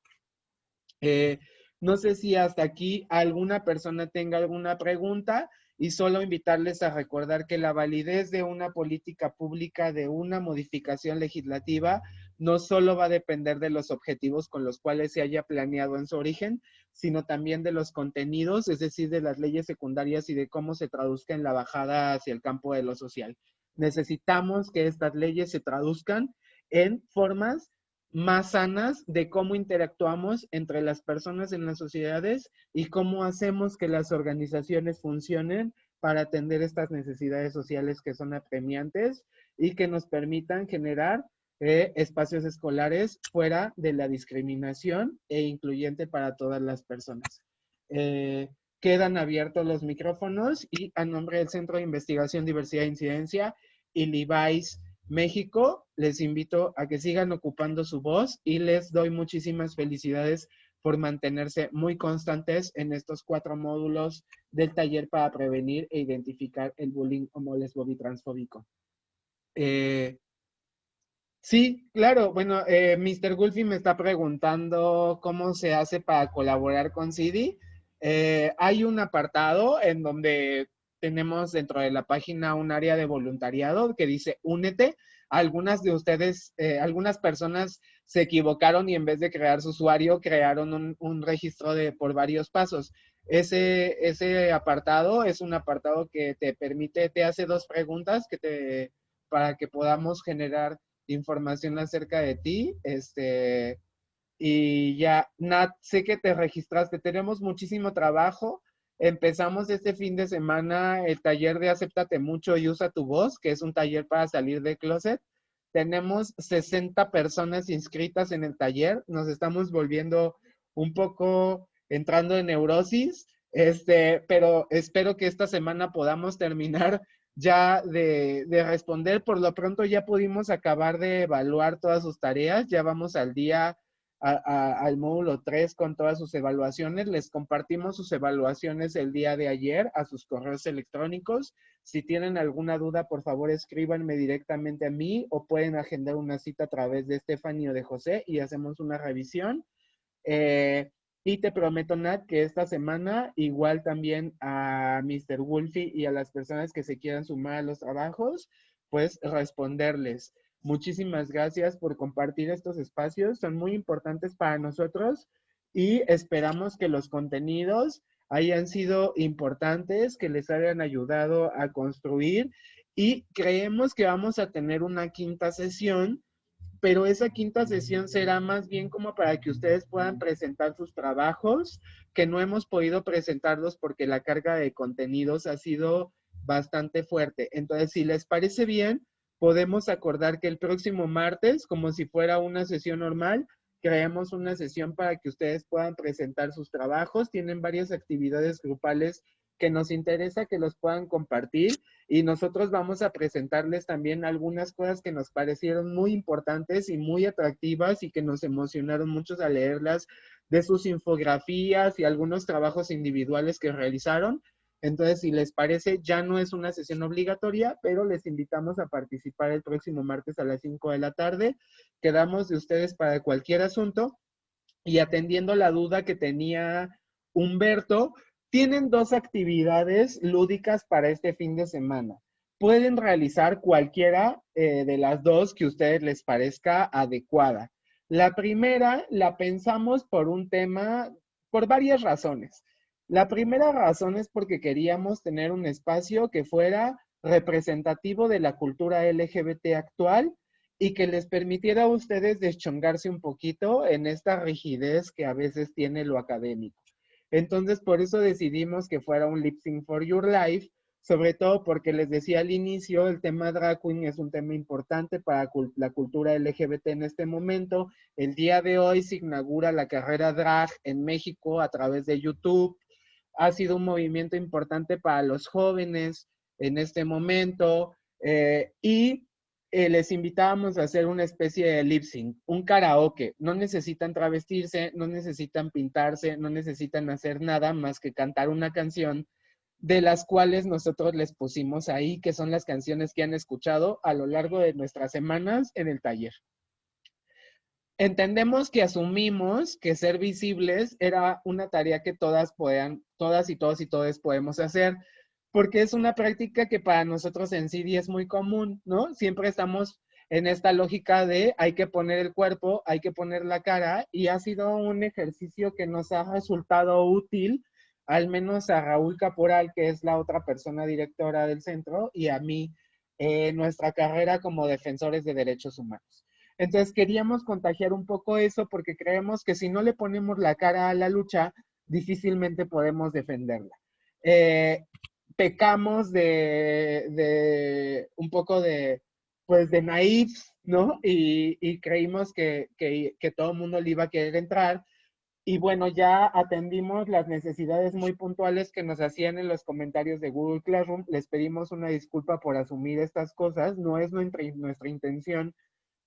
[SPEAKER 1] No sé si hasta aquí alguna persona tenga alguna pregunta y solo invitarles a recordar que la validez de una política pública, de una modificación legislativa, no solo va a depender de los objetivos con los cuales se haya planeado en su origen, sino también de los contenidos, es decir, de las leyes secundarias y de cómo se traduzca en la bajada hacia el campo de lo social. Necesitamos que estas leyes se traduzcan en formas más sanas de cómo interactuamos entre las personas en las sociedades y cómo hacemos que las organizaciones funcionen para atender estas necesidades sociales que son apremiantes y que nos permitan generar espacios escolares fuera de la discriminación e incluyente para todas las personas. Quedan abiertos los micrófonos y a nombre del Centro de Investigación, Diversidad e Incidencia y Levi's México, les invito a que sigan ocupando su voz y les doy muchísimas felicidades por mantenerse muy constantes en estos 4 módulos del taller para prevenir e identificar el bullying homo-lesbo bitransfóbico. Sí, claro. Bueno, Mr. Gulfi me está preguntando cómo se hace para colaborar con CIDI. Hay un apartado en donde tenemos dentro de la página un área de voluntariado que dice únete. Algunas de ustedes, algunas personas se equivocaron y en vez de crear su usuario, crearon un registro por varios pasos. Ese apartado es un apartado que te permite, te hace 2 preguntas para que podamos generar información acerca de ti, y ya, Nat, sé que te registraste, tenemos muchísimo trabajo, empezamos este fin de semana el taller de Acéptate Mucho y Usa tu Voz, que es un taller para salir del closet, tenemos 60 personas inscritas en el taller, nos estamos volviendo un poco entrando en neurosis, pero espero que esta semana podamos terminar ya de responder. Por lo pronto ya pudimos acabar de evaluar todas sus tareas, ya vamos al día, al módulo 3 con todas sus evaluaciones. Les compartimos sus evaluaciones el día de ayer a sus correos electrónicos. Si tienen alguna duda, por favor escríbanme directamente a mí o pueden agendar una cita a través de Stephanie o de José y hacemos una revisión. Y te prometo, Nat, que esta semana igual también a Mr. Wolfie y a las personas que se quieran sumar a los trabajos, pues responderles. Muchísimas gracias por compartir estos espacios, son muy importantes para nosotros y esperamos que los contenidos hayan sido importantes, que les hayan ayudado a construir y creemos que vamos a tener una 5ª sesión, pero esa 5ª sesión será más bien como para que ustedes puedan presentar sus trabajos, que no hemos podido presentarlos porque la carga de contenidos ha sido bastante fuerte. Entonces, si les parece bien, podemos acordar que el próximo martes, como si fuera una sesión normal, creemos una sesión para que ustedes puedan presentar sus trabajos. Tienen varias actividades grupales que nos interesa que los puedan compartir y nosotros vamos a presentarles también algunas cosas que nos parecieron muy importantes y muy atractivas y que nos emocionaron mucho al leerlas, de sus infografías y algunos trabajos individuales que realizaron. Entonces, si les parece, ya no es una sesión obligatoria, pero les invitamos a participar el próximo martes a las 5 de la tarde. Quedamos de ustedes para cualquier asunto y atendiendo la duda que tenía Humberto, tienen 2 actividades lúdicas para este fin de semana. Pueden realizar cualquiera de las 2 que a ustedes les parezca adecuada. La primera la pensamos por un tema, por varias razones. La primera razón es porque queríamos tener un espacio que fuera representativo de la cultura LGBT actual y que les permitiera a ustedes deschongarse un poquito en esta rigidez que a veces tiene lo académico. Entonces, por eso decidimos que fuera un Lip Sync for Your Life, sobre todo porque les decía al inicio, el tema drag queen es un tema importante para la cultura LGBT en este momento. El día de hoy se inaugura la carrera drag en México a través de YouTube. Ha sido un movimiento importante para los jóvenes en este momento y les invitábamos a hacer una especie de lip sync, un karaoke. No necesitan travestirse, no necesitan pintarse, no necesitan hacer nada más que cantar una canción de las cuales nosotros les pusimos ahí, que son las canciones que han escuchado a lo largo de nuestras semanas en el taller. Entendemos que asumimos que ser visibles era una tarea que todas y todos podemos hacer, porque es una práctica que para nosotros en CIDI es muy común, ¿no? Siempre estamos en esta lógica de hay que poner el cuerpo, hay que poner la cara, y ha sido un ejercicio que nos ha resultado útil, al menos a Raúl Caporal, que es la otra persona directora del centro, y a mí, nuestra carrera como defensores de derechos humanos. Entonces queríamos contagiar un poco eso porque creemos que si no le ponemos la cara a la lucha, difícilmente podemos defenderla. pecamos de un poco de, pues, de naifs, ¿no? Y creímos que todo el mundo le iba a querer entrar. Y bueno, ya atendimos las necesidades muy puntuales que nos hacían en los comentarios de Google Classroom. Les pedimos una disculpa por asumir estas cosas. No es nuestra intención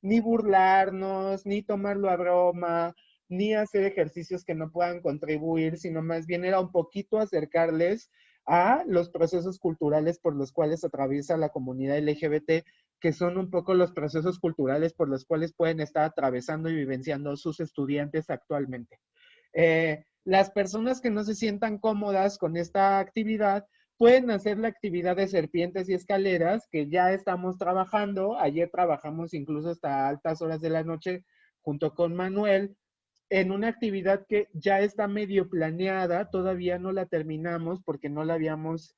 [SPEAKER 1] ni burlarnos, ni tomarlo a broma, ni hacer ejercicios que no puedan contribuir, sino más bien era un poquito acercarles a los procesos culturales por los cuales atraviesa la comunidad LGBT, que son un poco los procesos culturales por los cuales pueden estar atravesando y vivenciando sus estudiantes actualmente. Las personas que no se sientan cómodas con esta actividad pueden hacer la actividad de serpientes y escaleras que ya estamos trabajando. Ayer trabajamos incluso hasta altas horas de la noche junto con Manuel en una actividad que ya está medio planeada, todavía no la terminamos porque no la habíamos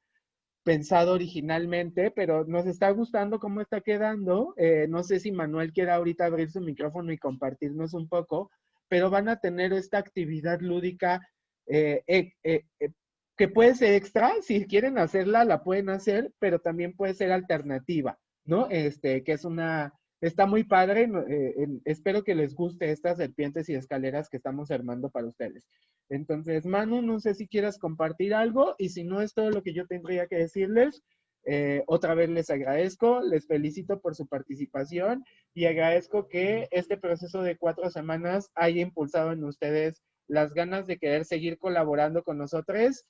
[SPEAKER 1] pensado originalmente, pero nos está gustando cómo está quedando. No sé si Manuel quiere ahorita abrir su micrófono y compartirnos un poco, pero van a tener esta actividad lúdica que puede ser extra, si quieren hacerla, la pueden hacer, pero también puede ser alternativa, ¿no? Que es está muy padre, espero que les guste estas serpientes y escaleras que estamos armando para ustedes. Entonces, Manu, no sé si quieras compartir algo, y si no es todo lo que yo tendría que decirles, otra vez les agradezco, les felicito por su participación, y agradezco que este proceso de 4 semanas haya impulsado en ustedes las ganas de querer seguir colaborando con nosotros.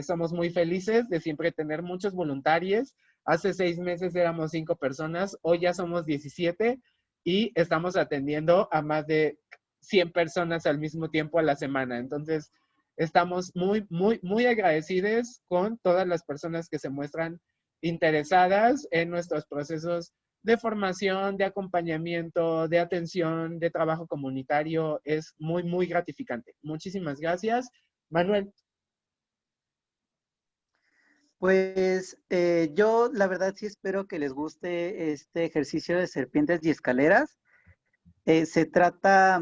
[SPEAKER 1] Somos muy felices de siempre tener muchos voluntarios. Hace 6 meses éramos 5 personas, hoy ya somos 17 y estamos atendiendo a más de 100 personas al mismo tiempo a la semana. Entonces, estamos muy, muy, muy agradecidos con todas las personas que se muestran interesadas en nuestros procesos de formación, de acompañamiento, de atención, de trabajo comunitario. Es muy, muy gratificante. Muchísimas gracias. Manuel.
[SPEAKER 2] Pues yo la verdad sí espero que les guste este ejercicio de serpientes y escaleras. Se trata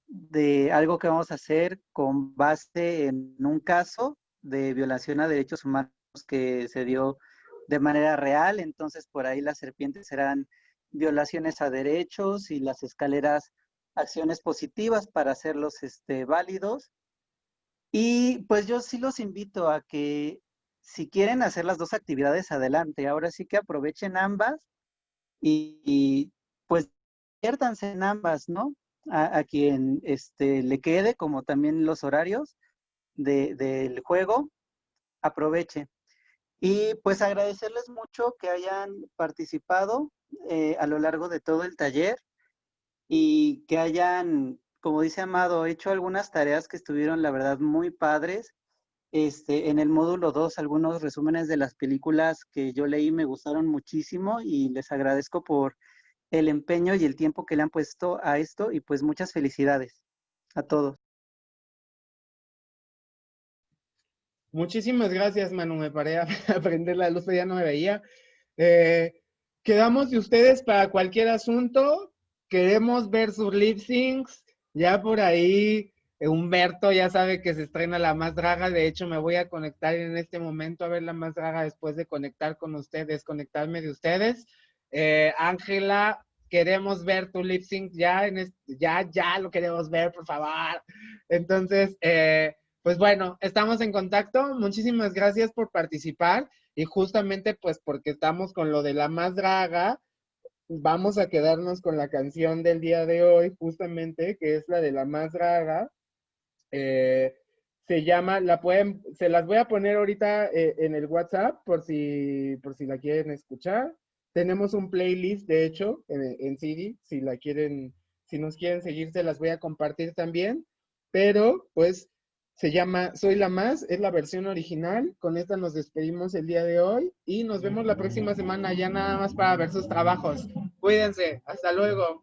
[SPEAKER 2] de algo que vamos a hacer con base en un caso de violación a derechos humanos que se dio de manera real. Entonces por ahí las serpientes serán violaciones a derechos y las escaleras acciones positivas para hacerlos válidos. Y pues yo sí los invito a que si quieren hacer las dos actividades, adelante. Ahora sí que aprovechen ambas y pues diviértanse en ambas, ¿no? A quien le quede, como también los horarios del juego, aproveche. Y pues agradecerles mucho que hayan participado a lo largo de todo el taller y que hayan, como dice Amado, hecho algunas tareas que estuvieron, la verdad, muy padres. En el módulo 2, algunos resúmenes de las películas que yo leí me gustaron muchísimo y les agradezco por el empeño y el tiempo que le han puesto a esto, y pues muchas felicidades a todos.
[SPEAKER 1] Muchísimas gracias, Manu. Me paré a prender la luz, ya no me veía. Quedamos de ustedes para cualquier asunto. Queremos ver sus lip syncs. Ya por ahí, Humberto ya sabe que se estrena La Más Draga. De hecho, me voy a conectar en este momento a ver La Más Draga después de conectar con ustedes, conectarme de ustedes. Ángela, queremos ver tu lip sync ya, ya lo queremos ver, por favor. Entonces, pues bueno, estamos en contacto. Muchísimas gracias por participar. Y justamente pues porque estamos con lo de La Más Draga, vamos a quedarnos con la canción del día de hoy, justamente, que es la de La Más Draga. Se llama, se las voy a poner ahorita en el WhatsApp por si la quieren escuchar. Tenemos un playlist, de hecho, en CD, si nos quieren seguir, se las voy a compartir también. Pero, pues, se llama Soy la Más, es la versión original. Con esta nos despedimos el día de hoy y nos vemos la próxima semana, ya nada más para ver sus trabajos. Cuídense, hasta luego.